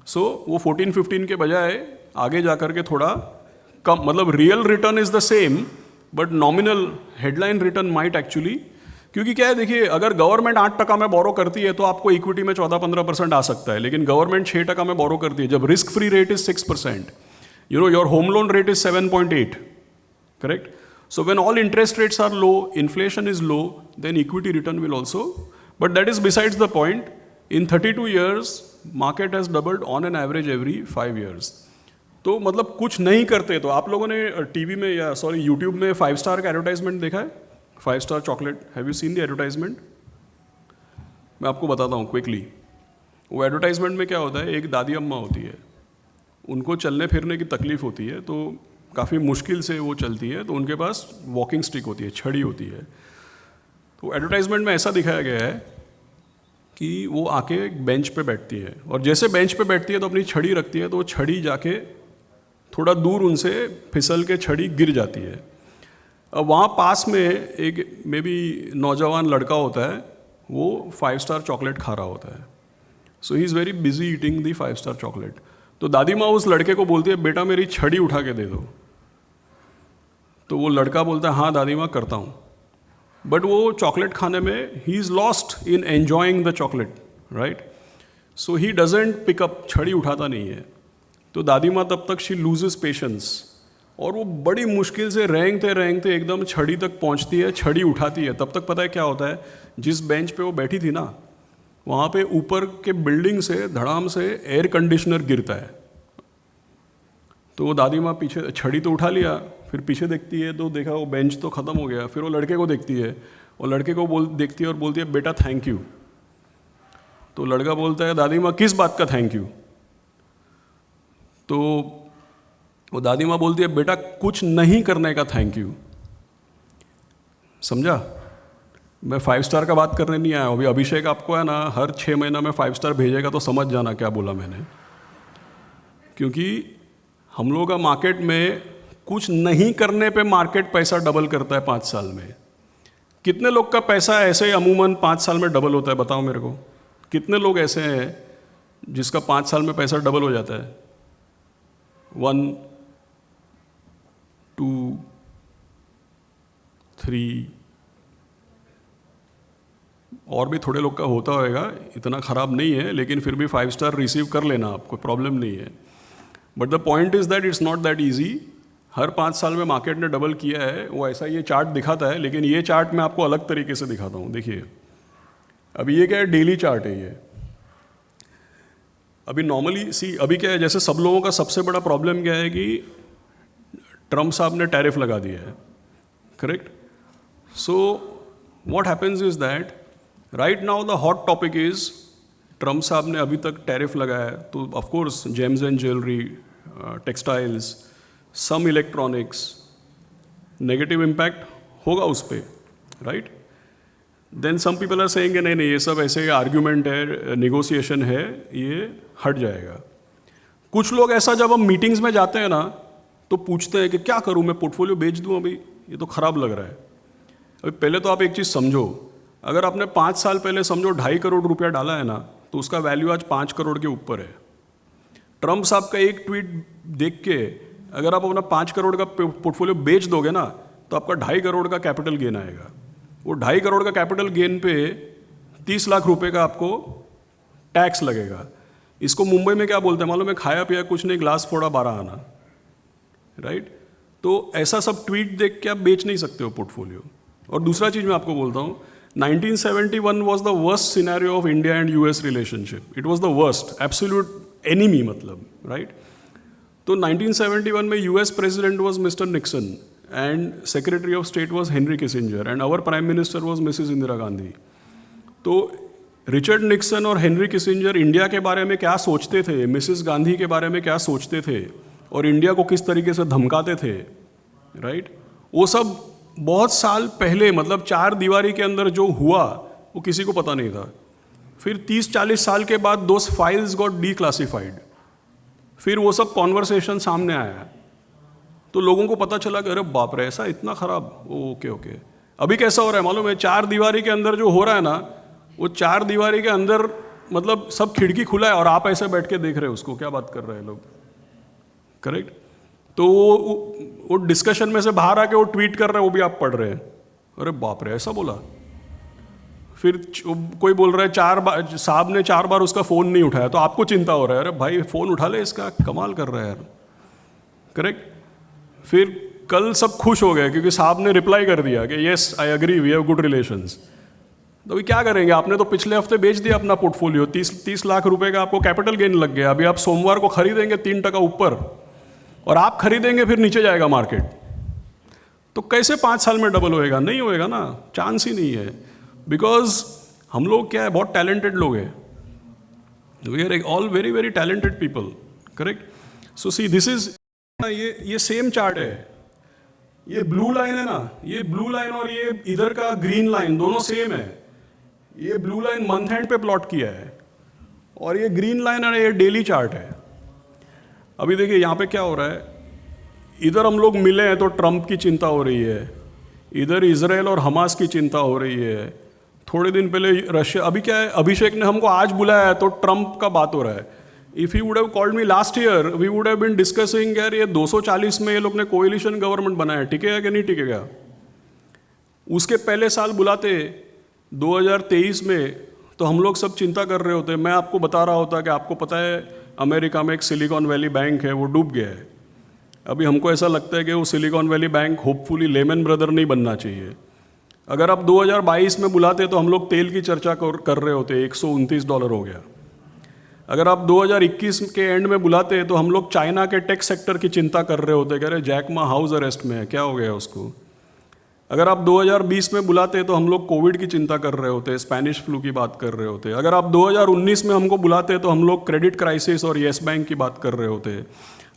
सो वो 14-15 के बजाय आगे जाकर के थोड़ा कम, मतलब real return is the same, but nominal headline return might actually, क्योंकि क्या है, देखिए, अगर गवर्नमेंट 8% में बोरो करती है तो आपको इक्विटी में 14-15% आ सकता है, लेकिन गवर्नमेंट 6% में बोरो करती है. जब risk free rate is 6%, you know, your home loan rate is 7.8, correct? So when all interest rates are low, inflation is low, then equity return will also, but that is besides the point. In 32 years, market has doubled on an average every 5 years. तो मतलब कुछ नहीं करते. तो आप लोगों ने TV में या सॉरी यूट्यूब में 5 स्टार का एडवर्टाइजमेंट देखा है? 5 star chocolate, have you seen the advertisement? मैं आपको बताता हूँ क्विकली. वो एडवर्टाइजमेंट में क्या होता है, एक दादी अम्मा होती है, उनको चलने फिरने की तकलीफ होती है, तो काफ़ी मुश्किल से वो चलती है, तो उनके पास वॉकिंग स्टिक होती है, छड़ी होती है. तो एडवर्टाइजमेंट में ऐसा दिखाया गया है कि वो आके एक बेंच पे बैठती है, और जैसे बेंच पे बैठती है तो अपनी छड़ी रखती है, तो वो छड़ी जाके थोड़ा दूर उनसे फिसल के छड़ी गिर जाती है. अब वहाँ पास में एक मे बी नौजवान लड़का होता है, वो 5 स्टार चॉकलेट खा रहा होता है. So he is very busy eating the 5 star chocolate. तो दादी माँ उस लड़के को बोलती है, बेटा मेरी छड़ी उठा के दे दो. तो वो लड़का बोलता है, हाँ दादी माँ करता हूँ. बट वो चॉकलेट खाने में ही is lost in enjoying the chocolate, right? So he doesn't pick up, छड़ी उठाता नहीं है. तो दादी माँ तब तक शी लूजेस पेशेंस, और वो बड़ी मुश्किल से रेंगते रेंगते एकदम छड़ी तक पहुंचती है, छड़ी उठाती है। तब तक पता है क्या होता है, जिस बेंच पे वो बैठी थी ना, वहाँ पे ऊपर के बिल्डिंग से धड़ाम से एयर कंडीशनर गिरता है। तो वो दादी माँ पीछे, छड़ी तो उठा लिया, फिर पीछे देखती है तो देखा वो बेंच तो ख़त्म हो गया। फिर वो लड़के को देखती है, और लड़के को देखती है और बोलती है बेटा थैंक यू। तो लड़का बोलता है दादी माँ किस बात का थैंक यू? तो वो दादी माँ बोलती है बेटा कुछ नहीं करने का थैंक यू। समझा? मैं 5 स्टार का बात करने नहीं आया हूँ। अभी अभिषेक आपको है ना हर 6 महीना में 5 स्टार भेजेगा, तो समझ जाना क्या बोला मैंने। क्योंकि हम लोगों का मार्केट में कुछ नहीं करने पे मार्केट पैसा डबल करता है 5 साल में। कितने लोग का पैसा ऐसे अमूमन 5 साल में डबल होता है, बताओ मेरे को। कितने लोग ऐसे हैं जिसका 5 साल में पैसा डबल हो जाता है? 1 2 3, और भी थोड़े लोग का होता होगा, इतना ख़राब नहीं है, लेकिन फिर भी 5 स्टार रिसीव कर लेना, आप, कोई प्रॉब्लम नहीं है। But the point is that it's not that easy. हर 5 साल में मार्केट ने डबल किया है, वो ऐसा ये चार्ट दिखाता है, लेकिन ये चार्ट मैं आपको अलग तरीके से दिखाता हूँ। देखिए अभी ये क्या है, डेली चार्ट है ये। अभी नॉर्मली अभी क्या है, जैसे सब लोगों का सबसे बड़ा प्रॉब्लम क्या है कि ट्रम्प साहब ने टैरिफ लगा दिया है, correct? So what happens is that right now the hot topic is, Trump साहब ने अभी तक टैरिफ लगाया है, तो of course gems and jewellery, textiles, some electronics, negative impact होगा उस पर, right? Then some people are saying नहीं नहीं ये सब ऐसे आर्ग्यूमेंट है, नेगोशिएशन है, ये हट जाएगा। कुछ लोग ऐसा जब हम मीटिंग्स में जाते हैं ना तो पूछते हैं कि क्या करूं, मैं पोर्टफोलियो बेच दूं, अभी ये तो ख़राब लग रहा है। अभी पहले तो आप एक चीज़ समझो, अगर आपने 5 साल पहले समझो 2.5 करोड़ रुपया डाला है ना, तो उसका वैल्यू आज 5 करोड़ के ऊपर है। ट्रम्प साहब का एक ट्वीट देख के अगर आप अपना 5 करोड़ का पोर्टफोलियो बेच दोगे ना, तो आपका 2.5 करोड़ का कैपिटल गेन आएगा। वो 2.5 करोड़ का कैपिटल गेन पे 30 लाख रुपए का आपको टैक्स लगेगा। इसको मुंबई में क्या बोलते हैं मालूम है? खाया पिया कुछ नहीं, ग्लास फोड़ा 12 आना, राइट? तो ऐसा सब ट्वीट देख के आप बेच नहीं सकते हो पोर्टफोलियो। और दूसरा चीज़ मैं आपको बोलता हूँ, 1971 was the worst scenario of India and US relationship. It was the worst, absolute enemy मतलब, राइट? तो 1971 में US president was Mr Nixon and secretary of state was Henry Kissinger and our prime minister was Mrs Indira Gandhi. तो Richard Nixon और Henry Kissinger India के बारे में क्या सोचते थे, मिसेस गांधी के बारे में क्या सोचते थे, और इंडिया को किस तरीके से धमकाते थे, राइट? वो सब बहुत साल पहले, मतलब 4 दीवारी के अंदर जो हुआ वो किसी को पता नहीं था। फिर 30-40 साल के बाद दोस फाइल्स गॉट डीक्लासिफाइड, फिर वो सब कॉन्वर्सेशन सामने आया, तो लोगों को पता चला कि अरे बाप रे ऐसा इतना खराब। ओके ओके, अभी कैसा हो रहा है मालूम है? 4 दीवारी के अंदर जो हो रहा है ना, वो 4 दीवारी के अंदर मतलब सब खिड़की खुला है और आप ऐसे बैठ के देख रहे हो उसको, क्या बात कर रहे हैं लोग, करेक्ट? तो वो डिस्कशन में से बाहर आके वो ट्वीट कर रहे हैं, वो भी आप पढ़ रहे हैं, अरे बाप रे ऐसा बोला। फिर कोई बोल रहा है 4 बार साहब ने 4 बार उसका फ़ोन नहीं उठाया, तो आपको चिंता हो रहा है, अरे भाई फ़ोन उठा ले इसका, कमाल कर रहा है यार, करेक्ट? फिर कल सब खुश हो गए क्योंकि साहब ने रिप्लाई कर दिया कि yes I agree we have good relations. तो अभी क्या करेंगे? आपने तो पिछले हफ्ते बेच दिया अपना पोर्टफोलियो, 30 लाख रुपए का आपको कैपिटल गेन लग गया। अभी आप सोमवार को खरीदेंगे 3% ऊपर, और आप खरीदेंगे फिर नीचे जाएगा मार्केट, तो कैसे 5 साल में डबल होएगा? नहीं होएगा ना, चांस ही नहीं है। बिकॉज हम लोग क्या है, बहुत टैलेंटेड लोग हैं, we are all very very talented people, correct? So see this is, ये सेम चार्ट है, ये ब्लू लाइन है ना, ये ब्लू लाइन और ये इधर का ग्रीन लाइन दोनों सेम है। ये ब्लू लाइन मंथ एंड पे प्लॉट किया है, और ये ग्रीन लाइन है ये डेली चार्ट है। अभी देखिए यहाँ पे क्या हो रहा है, इधर हम लोग मिले हैं तो ट्रम्प की चिंता हो रही है, इधर इजराइल और हमास की चिंता हो रही है, थोड़े दिन पहले रशिया, अभी क्या है, अभिषेक ने हमको आज बुलाया है तो ट्रम्प का बात हो रहा है। If he would have called me last year we would have been discussing यार ये 240 में ये लोग ने कोएलिशन गवर्नमेंट बनाया, टिकेगा कि नहीं टिकेगा। उसके पहले साल बुलाते 2023 में, तो हम लोग सब चिंता कर रहे होते, मैं आपको बता रहा होता कि आपको पता है अमेरिका में एक सिलिकॉन वैली बैंक है, वो डूब गया है। अभी हमको ऐसा लगता है कि वो silicon valley bank hopefully lemon brother नहीं बनना चाहिए। अगर आप 2022 में बुलाते तो हम लोग तेल की चर्चा कर रहे होते, $129 हो गया। अगर आप 2021 के एंड में बुलाते तो हम लोग चाइना के टेक सेक्टर की चिंता कर रहे होते, कह रहे जैक मा हाउस अरेस्ट में है, क्या हो गया उसको। अगर आप 2020 में बुलाते तो हम लोग कोविड की चिंता कर रहे होते, स्पेनिश फ्लू की बात कर रहे होते। अगर आप 2019 में हमको बुलाते तो हम लोग क्रेडिट क्राइसिस और येस बैंक की बात कर रहे होते।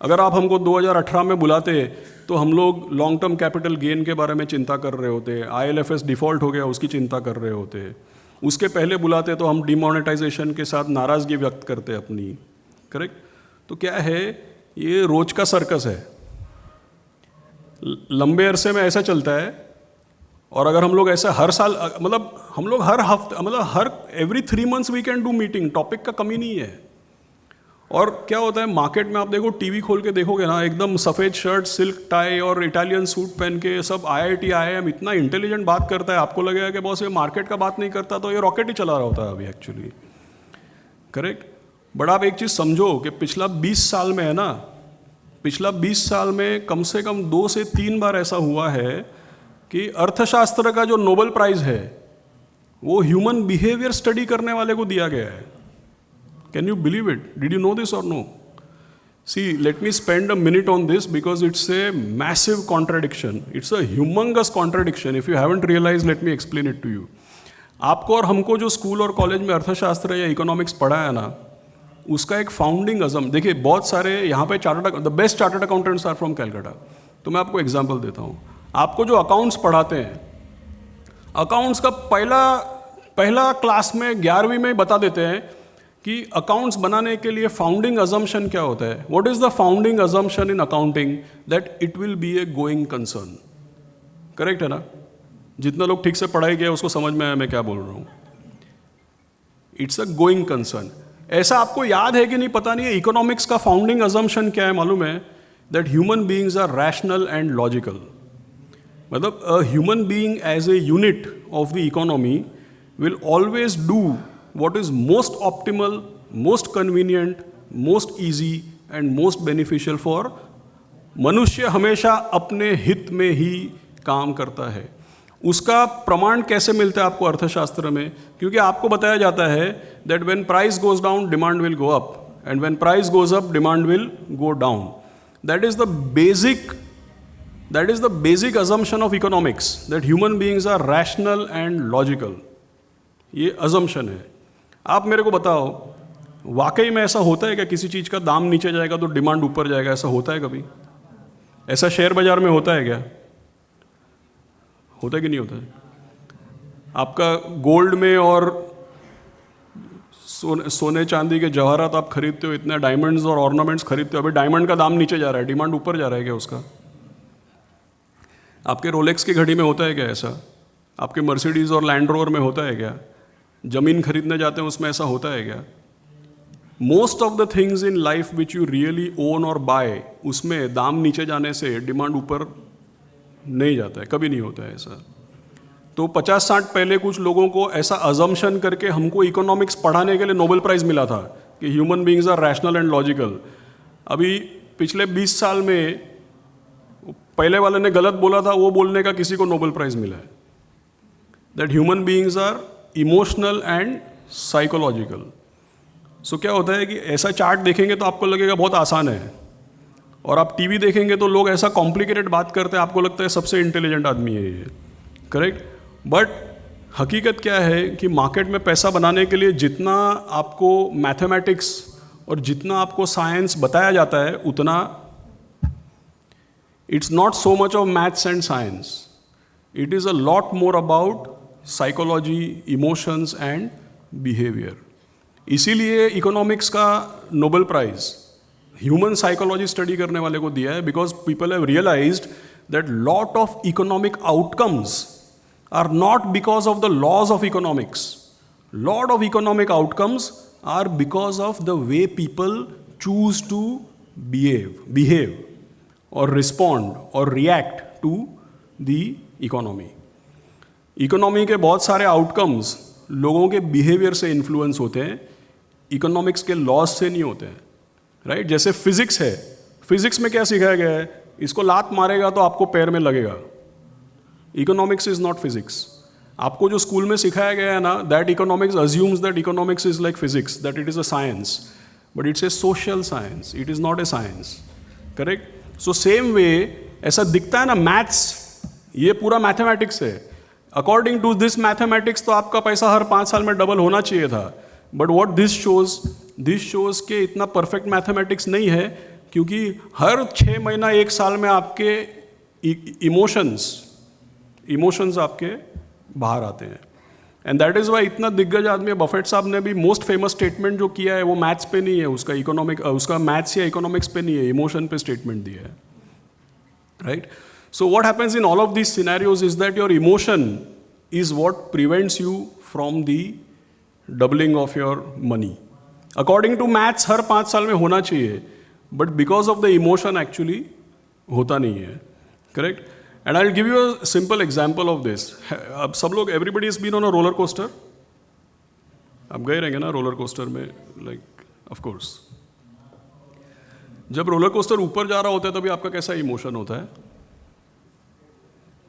अगर आप हमको 2018 में बुलाते तो हम लोग लॉन्ग टर्म कैपिटल गेन के बारे में चिंता कर रहे होते, IL&FS डिफ़ॉल्ट हो गया उसकी चिंता कर रहे होते। उसके पहले बुलाते तो हम डिमोनेटाइजेशन के साथ नाराज़गी व्यक्त करते अपनी, करेक्ट। तो क्या है, ये रोज का सर्कस है, लंबे अरसे में ऐसा चलता है। और अगर हम लोग ऐसा हर साल, मतलब हम लोग हर हफ्ते, मतलब हर every 3 months we can do meeting, topic का कमी नहीं है। और क्या होता है मार्केट में, आप देखो टीवी खोल के देखोगे ना, एकदम सफ़ेद शर्ट, सिल्क टाई और इटालियन सूट पहन के सब IIT IIM इतना इंटेलिजेंट बात करता है, आपको लगेगा कि बॉस ये मार्केट का बात नहीं करता तो ये रॉकेट ही चला रहा होता है अभी एक्चुअली, करेक्ट। बट आप एक चीज़ समझो कि पिछला 20 साल में है ना, पिछला 20 साल में कम से कम 2 से 3 बार ऐसा हुआ है कि अर्थशास्त्र का जो नोबेल प्राइज़ है वो ह्यूमन बिहेवियर स्टडी करने वाले को दिया गया है। Can you believe it? Did you know this or no? See, let me spend a minute on this because it's a massive contradiction. It's a humongous contradiction. If you haven't realized, let me explain it to you. आपको और हमको जो school और college में अर्थशास्त्र या economics पढ़ा है ना, उसका एक फाउंडिंग अज़म, देखिए बहुत सारे यहाँ पे the best chartered accountants are from Calcutta. तो मैं आपको एग्जाम्पल देता हूँ। आपको जो अकाउंट्स पढ़ाते हैं, अकाउंट्स का पहला क्लास में 11वीं में बता देते हैं कि अकाउंट्स बनाने के लिए फाउंडिंग अजम्पशन क्या होता है। What is the founding assumption in accounting? That it will B A going concern. Correct है ना? जितना लोग ठीक से पढ़ाई किया उसको समझ में आया मैं क्या बोल रहा हूँ। It's a going concern. ऐसा आपको याद है कि नहीं पता नहीं है। इकोनॉमिक्स का फाउंडिंग अजम्पशन क्या है मालूम है? That human beings are rational and logical. मतलब a human being as a unit of the economy will always do what is most optimal, most convenient, most easy and most beneficial for मनुष्य हमेशा अपने हित में ही काम करता है। उसका प्रमाण कैसे मिलता है आपको अर्थशास्त्र में? क्योंकि आपको बताया जाता है that when price goes down, demand will go up and when price goes up, demand will go down. That is the basic assumption of economics, that human beings are rational and logical. ये assumption है। आप मेरे को बताओ, वाकई में ऐसा होता है क्या? किसी चीज़ का दाम नीचे जाएगा तो डिमांड ऊपर जाएगा, ऐसा होता है कभी? ऐसा शेयर बाजार में होता है क्या? होता है कि नहीं होता है? आपका गोल्ड में और सोने चांदी के जवाहरात आप खरीदते हो, इतने डायमंड्स और ऑर्नामेंट्स खरीदते हो, अभी डायमंड का दाम नीचे जा रहा है, डिमांड ऊपर जा रहा है क्या उसका? आपके रोलेक्स की घड़ी में होता है क्या ऐसा? आपके मर्सिडीज़ और लैंड रोवर में होता है क्या? जमीन खरीदने जाते हैं उसमें ऐसा होता है क्या? Most of the things in life which you really own और बाय, उसमें दाम नीचे जाने से डिमांड ऊपर नहीं जाता है, कभी नहीं होता है ऐसा। तो 50-60 पहले कुछ लोगों को ऐसा अजम्पशन करके हमको इकोनॉमिक्स पढ़ाने के लिए नोबेल प्राइज़ मिला था कि human beings are rational and logical. अभी पिछले 20 साल में पहले वाले ने गलत बोला था, वो बोलने का किसी को नोबेल प्राइज़ मिला है। That human beings are emotional and psychological. So क्या होता है कि ऐसा चार्ट देखेंगे तो आपको लगेगा बहुत आसान है, और आप टीवी देखेंगे तो लोग ऐसा कॉम्प्लिकेटेड बात करते हैं, आपको लगता है सबसे इंटेलिजेंट आदमी है ये, करेक्ट। बट हकीकत क्या है कि मार्केट में पैसा बनाने के लिए जितना आपको मैथमेटिक्स और जितना आपको साइंस बताया जाता है उतना it's not so much of maths and science, it is a lot more about psychology, emotions and behaviour. इसीलिए इकोनॉमिक्स का Nobel prize human psychology study करने वाले को दिया है, because people have realised that lot of economic outcomes are not because of the laws of economics, lot of economic outcomes are because of the way people choose to behave और respond और react to the economy. Economy के बहुत सारे outcomes लोगों के behaviour से influence होते हैं, इकोनॉमिक्स के लॉज से नहीं होते हैं। राइट? जैसे फिजिक्स है, फिजिक्स में क्या सिखाया गया है? इसको लात मारेगा तो आपको पैर में लगेगा. Economics is not physics. आपको जो स्कूल में सिखाया गया है ना, that economics assumes that economics is like physics, that it is a science, but it's a social science, it is not a science. Correct? So same way ऐसा दिखता है ना, मैथ्स ये पूरा मैथमेटिक्स है. अकॉर्डिंग टू दिस मैथमेटिक्स तो आपका पैसा हर 5 साल में डबल होना चाहिए था. बट वॉट दिस शोज के इतना परफेक्ट मैथमेटिक्स नहीं है, क्योंकि हर 6 महीना 1 साल में आपके इमोशंस आपके बाहर आते हैं. एंड दैट इज वाई इतना दिग्गज आदमी, बफेट साहब ने भी मोस्ट फेमस स्टेटमेंट जो किया है वो मैथ्स पे नहीं है, उसका मैथ्स या इकोनॉमिक्स पे नहीं है, इमोशन पे स्टेटमेंट दिया है. Right? So what happens in all of these scenarios is that your emotion is what prevents you from the doubling of your money. According to maths हर 5 साल में होना चाहिए, but because of the emotion actually होता नहीं है. Correct? And I'll give you a simple example of this. अब सब लोग, everybody has been on a roller coaster. आप गए रहेंगे ना रोलर कोस्टर में, like of course. जब रोलर कोस्टर ऊपर जा रहा होता है तभी आपका कैसा इमोशन होता है?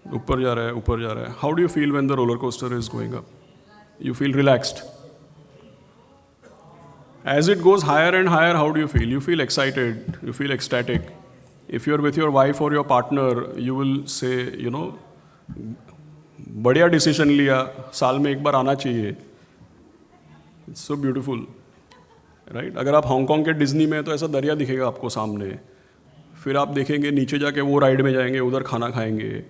ऊपर जा रहा है. How do you feel when the roller coaster is going up? You feel relaxed. As it goes higher and higher, how do you feel? You feel excited, you feel ecstatic. If you are with your wife और your partner, you will say, you know, बढ़िया decision लिया, साल में एक बार आना चाहिए. It's so beautiful. Right? अगर आप हांगकांग के डिज्नी में, तो ऐसा दरिया दिखेगा आपको सामने. फिर आप देखेंगे नीचे जाके वो राइड में जाएंगे, उधर खाना खाएंगे,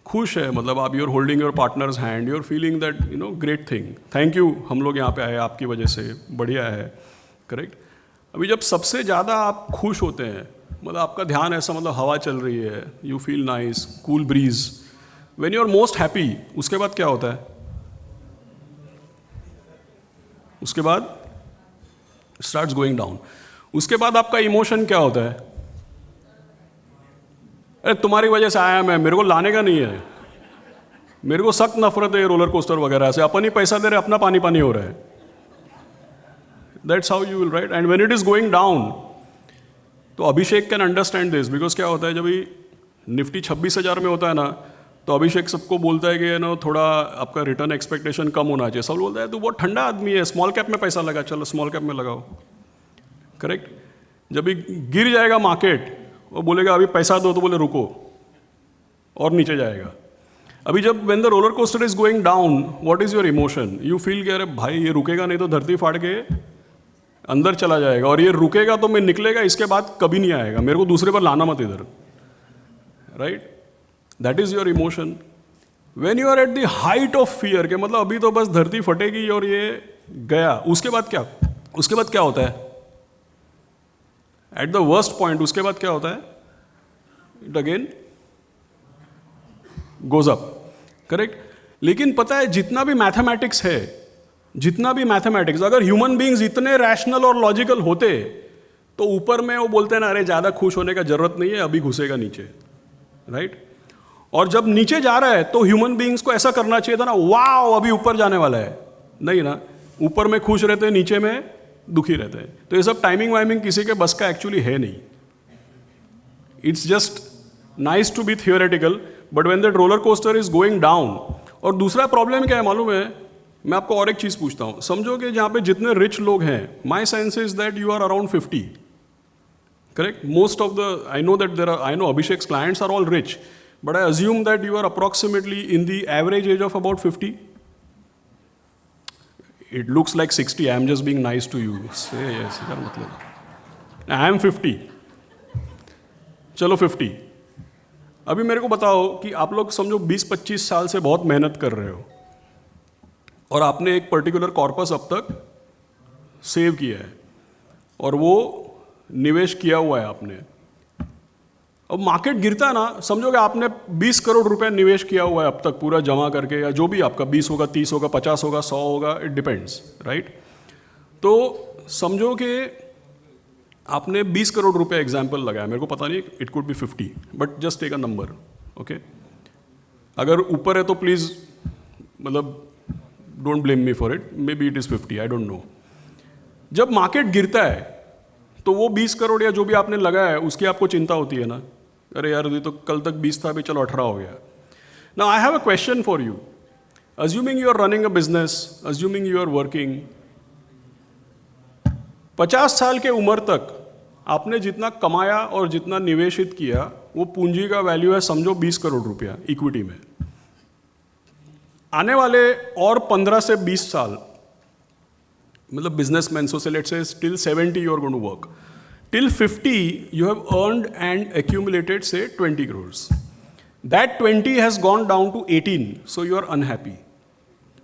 खुश है. मतलब आप, you are holding your partner's hand, you are feeling that, you know, great thing, thank you, हम लोग यहाँ पे आए आपकी वजह से, बढ़िया है. करेक्ट? अभी जब सबसे ज़्यादा आप खुश होते हैं, मतलब आपका ध्यान ऐसा, मतलब हवा चल रही है, you feel nice, cool breeze, when you are most happy, उसके बाद क्या होता है? उसके बाद स्टार्ट्स गोइंग डाउन. उसके बाद आपका इमोशन क्या होता है? अरे तुम्हारी वजह से आया मैं, मेरे को लाने का नहीं है, मेरे को सख्त नफरत है रोलर कोस्टर वगैरह से, अपन ही पैसा दे रहे, अपना पानी पानी हो रहा है. That's how you will, right? And when it is going down, तो अभिषेक कैन अंडरस्टैंड दिस, बिकॉज क्या होता है, जब भी निफ्टी 26,000 में होता है ना, तो अभिषेक सबको बोलता है कि ना थोड़ा आपका रिटर्न एक्सपेक्टेशन कम होना चाहिए. सब बोलता है तू बहुत ठंडा आदमी है, स्मॉल कैप में पैसा लगा, चलो स्मॉल कैप में लगाओ. करेक्ट? जब भी गिर जाएगा मार्केट, वो बोलेगा अभी पैसा दो, तो बोले रुको, और नीचे जाएगा. अभी जब when the roller coaster is going down, what is your emotion? You feel कि अरे भाई ये रुकेगा नहीं तो धरती फाड़ के अंदर चला जाएगा, और ये रुकेगा तो मैं निकलेगा, इसके बाद कभी नहीं आएगा, मेरे को दूसरे पर लाना मत इधर. Right? That is your emotion. When you are at the height of fear, के मतलब अभी तो बस धरती फटेगी और ये गया, उसके बाद क्या होता है? एट द वर्स्ट पॉइंट, उसके बाद क्या होता है? It again goes up. Correct? लेकिन पता है, जितना भी मैथमेटिक्स है, अगर ह्यूमन बीइंग्स इतने रैशनल और लॉजिकल होते, तो ऊपर में वो बोलते हैं ना, अरे ज़्यादा खुश होने का जरूरत नहीं है, अभी घुसेगा नीचे. राइट? और जब नीचे जा रहा है तो ह्यूमन बीइंग्स को ऐसा करना चाहिए था ना, वाओ अभी ऊपर जाने वाला है. नहीं ना, ऊपर में खुश रहते हैं, नीचे में दुखी रहते हैं. तो ये सब टाइमिंग वाइमिंग किसी के बस का एक्चुअली है नहीं. It's just nice to be theoretical, but when that roller coaster is going down. और दूसरा प्रॉब्लम क्या है मालूम है? मैं आपको और एक चीज पूछता हूं. समझो कि जहां पे जितने रिच लोग हैं, my sense is that you are around 50. Correct? Most of the, I know Abhishek's clients are all rich, but I assume that you are approximately in the average age of about 50. It looks like 60. I am just being nice to you. Say yes. यार मतलब. I am 50. चलो 50. अभी मेरे को बताओ कि आप लोग समझो 20-25 साल से बहुत मेहनत कर रहे हो, और आपने एक पर्टिकुलर कॉर्पस अब तक सेव किया है, और वो निवेश किया हुआ है आपने. अब मार्केट गिरता है ना, समझो कि आपने 20 करोड़ रुपए निवेश किया हुआ है अब तक पूरा जमा करके, या जो भी आपका 20 होगा, 30 होगा, 50 होगा, 100 होगा, इट डिपेंड्स. राइट? तो समझो कि आपने 20 करोड़ रुपए एग्जाम्पल लगाया, मेरे को पता नहीं, it could be 50, but just take a number. Okay? अगर ऊपर है तो प्लीज, मतलब don't blame me for it, maybe it is 50, I don't know. जब मार्केट गिरता है तो वो 20 करोड़ या जो भी आपने लगाया है उसकी आपको चिंता होती है ना, अरे यार ये तो कल तक 20 था, अभी चलो 18 हो गया. Now I have a question for you. Assuming you are running a business, assuming you are working, 50 साल के उम्र तक आपने जितना कमाया और जितना निवेशित किया वो पूंजी का वैल्यू है समझो 20 करोड़ रुपया इक्विटी में. आने वाले और 15 से 20 साल, मतलब businessman, so say let's say till 70 you are going to work, till 50 you have earned and accumulated say 20 crores. That 20 has gone down to 18, so you are unhappy.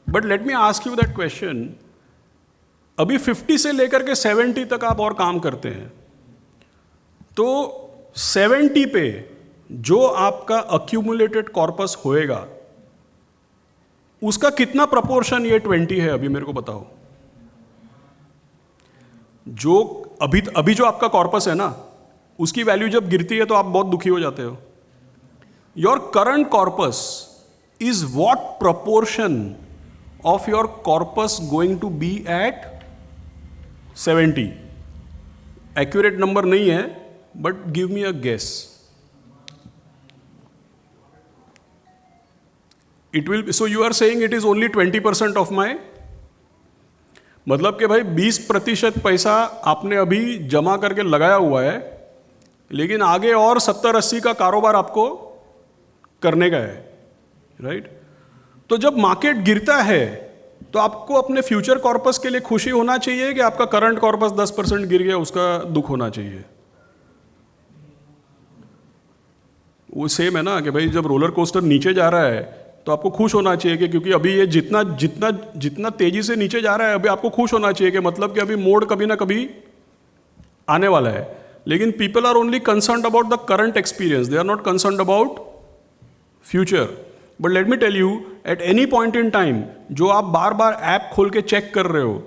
But let me ask you that question. अभी 50 से लेकर के 70 तक आप और काम करते हैं, तो 70 पे जो आपका accumulated corpus होएगा उसका कितना प्रपोर्शन ये 20 है, अभी मेरे को बताओ. जो अभी जो आपका कॉर्पस है ना, उसकी वैल्यू जब गिरती है तो आप बहुत दुखी हो जाते हो. Your current corpus is what proportion of your corpus going to be at 70? Accurate number नहीं है, but give me a guess. It will, so you are saying it is only 20% of my, मतलब कि भाई 20% पैसा आपने अभी जमा करके लगाया हुआ है, लेकिन आगे और 70-80 का कारोबार आपको करने का है, राइट? तो जब मार्केट गिरता है तो आपको अपने फ्यूचर कॉर्पस के लिए खुशी होना चाहिए कि आपका करंट कॉर्पस 10% गिर गया उसका दुख होना चाहिए? वो सेम है ना कि भाई जब रोलर कोस्टर नीचे जा रहा है तो आपको खुश होना चाहिए कि क्योंकि अभी ये जितना जितना जितना तेजी से नीचे जा रहा है, अभी आपको खुश होना चाहिए कि मतलब कि अभी मोड़ कभी ना कभी आने वाला है. लेकिन people are only concerned about the current experience, they are not concerned about future. But let me tell you, at any point in time जो आप बार बार ऐप खोल के चेक कर रहे हो,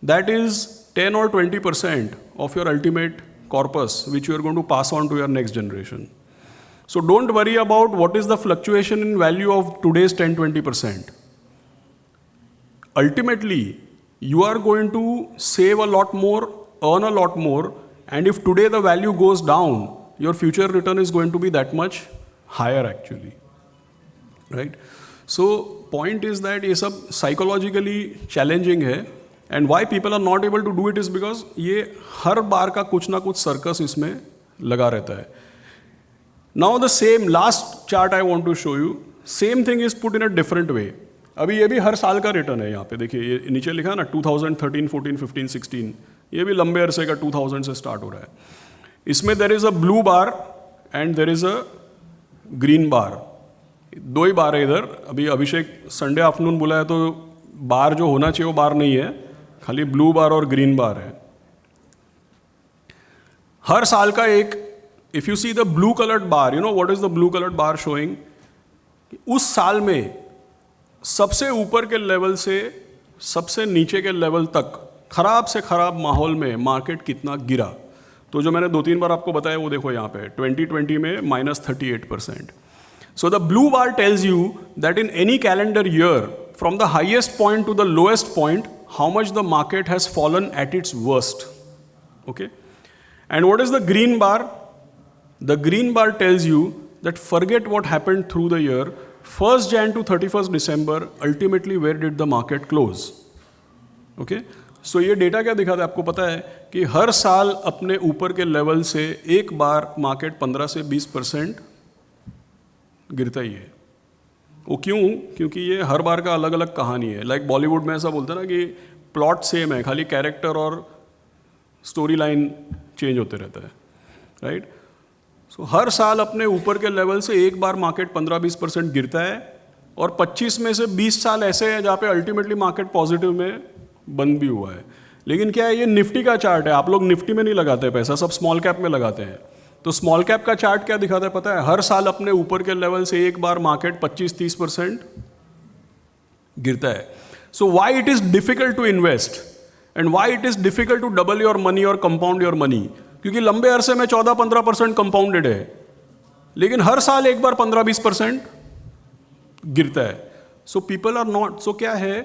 that is 10 or 20% of your ultimate corpus which you are going to pass on to your next generation. So don't worry about what is the fluctuation in value of today's 10-20%. Ultimately, you are going to save a lot more, earn a lot more, and if today the value goes down, your future return is going to be that much higher actually, right? So point is that ये सब psychologically challenging है, and why people are not able to do it is because ये हर बार का कुछ ना कुछ circus इसमें लगा रहता है. Now the same last chart I want to show you, same thing is put in a different way. अभी ये भी हर साल का रिटर्न है. यहाँ पे देखिए ये नीचे लिखा है ना 2013, 14, 15, 16, ये भी लंबे अरसे का 2000 से स्टार्ट हो रहा है. इसमें there is a blue bar and there is a green bar. दो ही बार है इधर. अभी अभिषेक संडे आफ्टरनून बोला है तो बार जो होना चाहिए वो बार नहीं है, खाली ब्लू बार और ग्रीन बार है. हर साल का एक, if you see the blue colored bar, you know what is the blue colored bar showing? उस साल में सबसे ऊपर के लेवल से सबसे नीचे के लेवल तक खराब से खराब माहौल में मार्केट कितना गिरा. तो जो मैंने 2-3 बार आपको बताया वो देखो यहाँ पे 2020 में -38%. So the blue bar tells you that in any calendar year, from the highest point to the lowest point, how much the market has fallen at its worst. Okay? And what is the green bar? The green bar tells you that forget what happened through the year, 1st Jan to 31st December, ultimately where did the market close? Okay? So ये data क्या दिखाता है आपको पता है कि हर साल अपने ऊपर के लेवल से एक बार मार्केट 15 से 20% गिरता ही है. वो क्यों? क्योंकि ये हर बार का अलग अलग कहानी है. लाइक बॉलीवुड में ऐसा बोलते हैं ना कि प्लॉट सेम है, खाली कैरेक्टर और स्टोरी लाइन चेंज होते रहता है, राइट? तो हर साल अपने ऊपर के लेवल से एक बार मार्केट 15-20% गिरता है, और 25 में से 20 साल ऐसे हैं जहाँ पे अल्टीमेटली मार्केट पॉजिटिव में बंद भी हुआ है. लेकिन क्या है, ये निफ्टी का चार्ट है. आप लोग निफ्टी में नहीं लगाते पैसा, सब स्मॉल कैप में लगाते हैं. तो स्मॉल कैप का चार्ट क्या दिखाता है पता है? हर साल अपने ऊपर के लेवल से एक बार मार्केट 25-30% गिरता है. So why it is difficult to invest and why it is difficult to double your money और कंपाउंड योर मनी? क्योंकि लंबे अरसे में 14-15% कंपाउंडेड है, लेकिन हर साल एक बार 15-20% गिरता है. सो पीपल आर नॉट, सो क्या है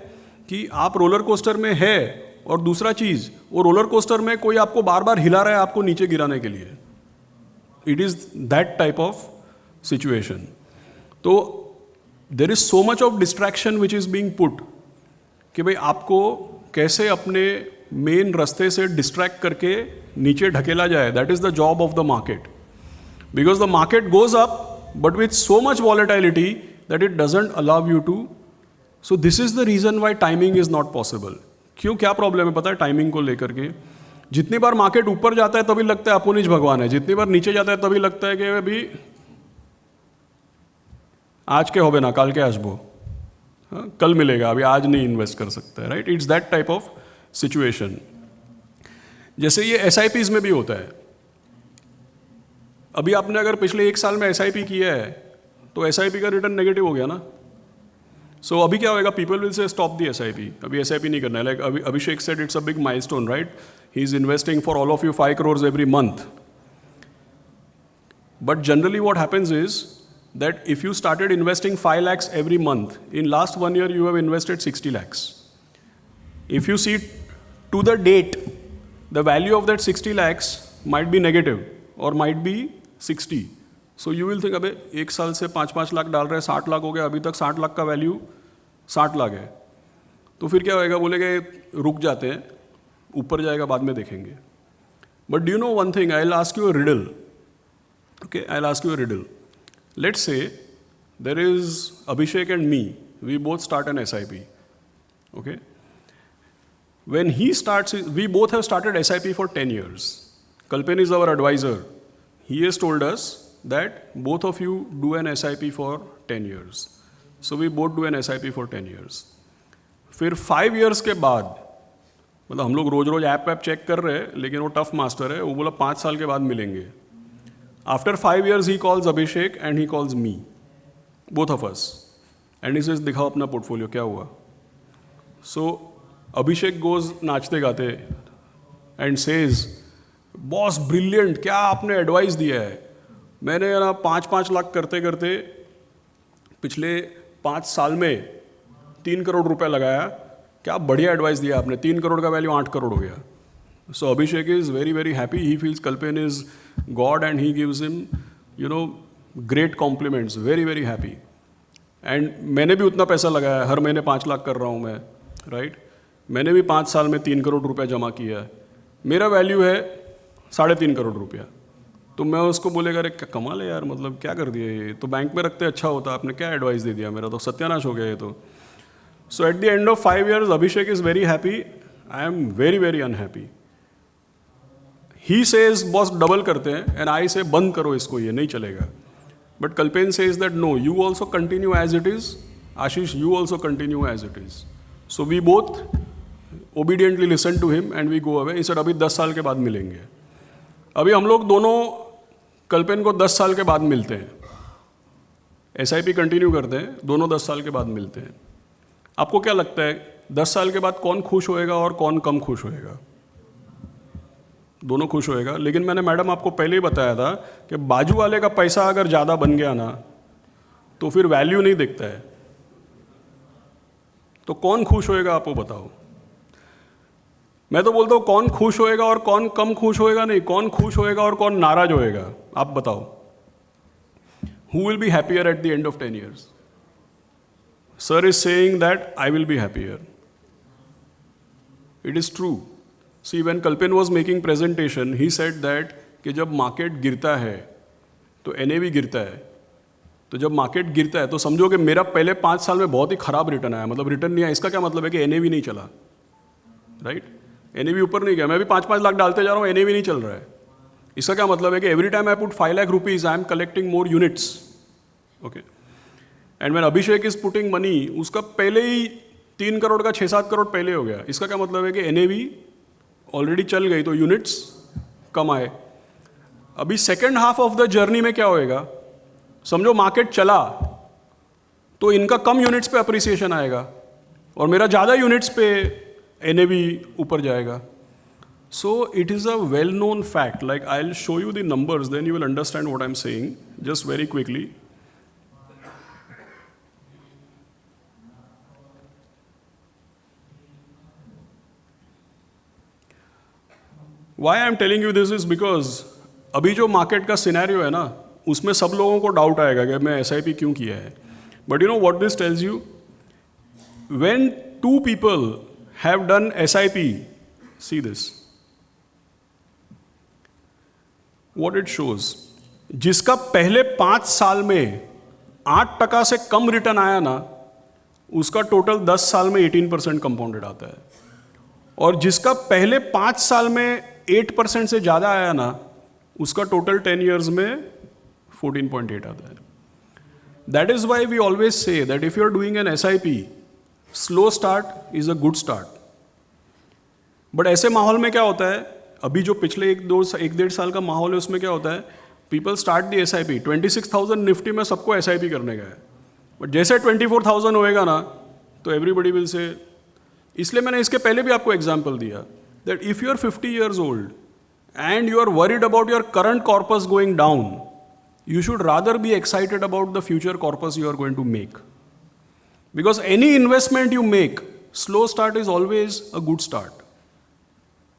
कि आप रोलर कोस्टर में है और दूसरा चीज़, वो रोलर कोस्टर में कोई आपको बार बार हिला रहा है आपको नीचे गिराने के लिए. It is that type of situation. तो there is so much of distraction which is being put कि भाई आपको कैसे अपने मेन रास्ते से डिस्ट्रैक्ट करके नीचे ढकेला जाए. That is the job of the market, because the market goes up but with so much volatility that it doesn't allow you to. So this is the reason why timing is not possible. क्यों, क्या problem है पता है timing को लेकर के? जितनी बार market ऊपर जाता है तभी लगता है अपन ही भगवान है, जितनी बार नीचे जाता है तभी लगता है कि अभी आज के होबे ना काल के आसबो, कल मिलेगा, अभी आज नहीं इन्वेस्ट कर सकता है. Right, it's that type of situation. जैसे ये SIPs में भी होता है. अभी आपने अगर पिछले 1 साल में SIP किया है तो SIP का रिटर्न नेगेटिव हो गया ना. सो अभी क्या होगा, people will say stop the SIP, अभी SIP नहीं करना है. Like Abhishek said it's a big milestone, right? He is investing for all of you 5 crores every month. But generally what happens is that if you started investing 5 lakhs every month, in last 1 year you have invested 60 lakhs. If you see to the date, the value of that 60 lakhs might be negative or might be 60. So you will think, अबे 1 साल से 5-5 लाख डाल रहे हैं, 60 लाख हो गया, अभी तक 60 लाख का वैल्यू 60 लाख है. तो फिर क्या होएगा, बोलेंगे रुक जाते हैं, ऊपर जाएगा बाद में देखेंगे. But do you no one thing, I will ask you a riddle. Okay, I'll ask you a riddle. Let's say there is Abhishek and me. We both start an SIP. Okay? When he starts, we both have started SIP for 10 years. Kalpen is our advisor. He has told us that both of you do an SIP for 10 years. So we both do an SIP for 10 years. फिर 5 years के बाद, मतलब हम लोग रोज रोज app check कर रहे हैं, लेकिन वो टफ मास्टर है, वो बोला 5 साल के बाद मिलेंगे. After 5 years, he calls Abhishek and he calls me, both of us, and he says, दिखाओ अपना पोर्टफोलियो क्या हुआ. So Abhishek goes नाचते गाते and says, बॉस ब्रिलियंट, क्या आपने एडवाइस दिया है. मैंने ना 5-5 लाख करते करते पिछले 5 साल में 3 करोड़ रुपए लगाया. क्या बढ़िया एडवाइस दिया आपने, 3 करोड़ का वैल्यू 8 करोड़ हो गया. So Abhishek is very, very happy. He feels Kalpen is God and he gives him, great compliments. Very, very happy. And मैंने भी उतना पैसा लगाया, हर महीने 5 लाख कर रहा हूँ मैं, राइट? मैंने भी 5 साल में 3 करोड़ रुपया जमा किया है. मेरा वैल्यू है 3.5 करोड़ रुपया. तो मैं उसको बोलेगा, अरे क्या कमाल है यार, मतलब क्या कर दिया ये, तो बैंक में रखते अच्छा होता, आपने क्या एडवाइस दे दिया, मेरा तो सत्यानाश हो गया ये तो. So at the end of 5 years, Abhishek is very happy. I am very, very unhappy. He says boss double करते हैं एंड आई से बंद करो इसको, ये नहीं चलेगा. But कल्पेन says that no, you also continue as it is. Ashish, you also continue as it is. So we both obediently listen to him and we go away. He said अभी 10 साल के बाद मिलेंगे. अभी हम लोग दोनों कल्पेन को 10 साल के बाद मिलते हैं, SIP कंटिन्यू करते हैं, दोनों 10 साल के बाद मिलते हैं. आपको क्या लगता है 10 साल के बाद कौन खुश होएगा और कौन कम खुश होएगा? दोनों खुश होएगा. लेकिन मैंने मैडम आपको पहले ही बताया था कि बाजू वाले का पैसा अगर ज़्यादा बन गया ना तो फिर वैल्यू नहीं दिखता है. तो कौन खुश होएगा आप वो बताओ. मैं तो बोलता हूँ कौन खुश होएगा और कौन कम खुश होएगा नहीं, कौन खुश होएगा और कौन नाराज होएगा, आप बताओ. Who will be happier eight the end of 10 years? Sir is saying that I will be happier. It is true. See, when Kalpen was making presentation, he said that कि जब मार्केट गिरता है तो NAV गिरता है. तो जब market गिरता है तो समझो कि मेरा पहले 5 साल में बहुत ही खराब रिटर्न आया, मतलब रिटर्न नहीं आया. इसका क्या मतलब है कि NAV नहीं चला, राइट? NAV ऊपर नहीं गया. मैं भी 5-5 लाख डालते जा रहा हूँ, NAV नहीं चल रहा है. इसका क्या मतलब है कि every time I put 5 lakh rupees, I am collecting more units. Okay. And when Abhishek is putting money, उसका पहले ही 3 करोड़ का 6-7 करोड़ पहले हो गया. इसका क्या मतलब है कि NAV ऑलरेडी चल गई तो यूनिट्स कम आए. अभी second half of the journey में क्या होएगा, समझो मार्केट चला तो इनका कम यूनिट्स पे अप्रिसिएशन आएगा और मेरा ज़्यादा यूनिट्स पे NAV ऊपर जाएगा. So it is a well known fact. Like I will show you the numbers, then you will understand what I am saying. Just very quickly. Why I am telling you this is because अभी जो market का scenario है ना, उसमें सब लोगों को doubt आएगा कि मैं SIP क्यों किया है. But you know what this tells you, when 2 people have done SIP, see this, what it shows, जिसका पहले 5 साल में 8% से कम रिटर्न आया ना, उसका टोटल 10 साल में 18% कंपाउंडेड आता है. और जिसका पहले 5 साल में 8% से ज़्यादा आया ना, उसका टोटल 10 years में 14.8 आता है. That is why we always say that if you are doing an SIP, slow start is a good start. But ऐसे माहौल में क्या होता है, अभी जो पिछले 1-1.5 साल का माहौल है, उसमें क्या होता है, people start the SIP, 26,000 Nifty में सबको SIP करने का है. बट जैसे 24,000 होएगा ना, तो एवरीबडी विल से. इसलिए मैंने इसके पहले भी आपको एग्जाम्पल दिया that if you are 50 years old and you are worried about your current corpus going down, you should rather be excited about the future corpus you are going to make. Because any investment you make, slow start is always a good start.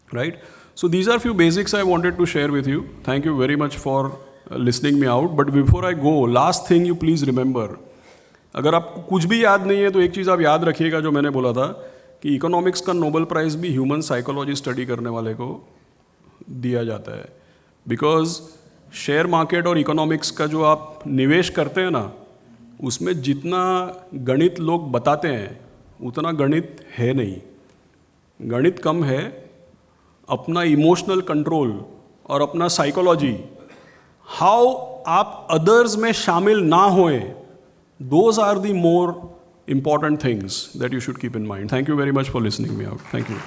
Right? So these are few basics I wanted to share with you. Thank you very much for listening me out. But before I go, last thing you please remember. अगर आपको कुछ भी याद नहीं है तो एक चीज़ आप याद रखिएगा जो मैंने बोला था कि इकोनॉमिक्स का नोबेल प्राइज़ भी ह्यूमन साइकोलॉजी स्टडी करने वाले को दिया जाता है. बिकॉज शेयर मार्केट और इकोनॉमिक्स का जो आप निवेश करते हैं ना, उसमें जितना गणित लोग बताते हैं उतना गणित है नहीं. गणित कम है, अपना इमोशनल कंट्रोल और अपना साइकोलॉजी, हाउ आप अदर्स में शामिल ना होएं, those are the more important things that you should keep in mind. Thank you very much for listening me out. Thank you.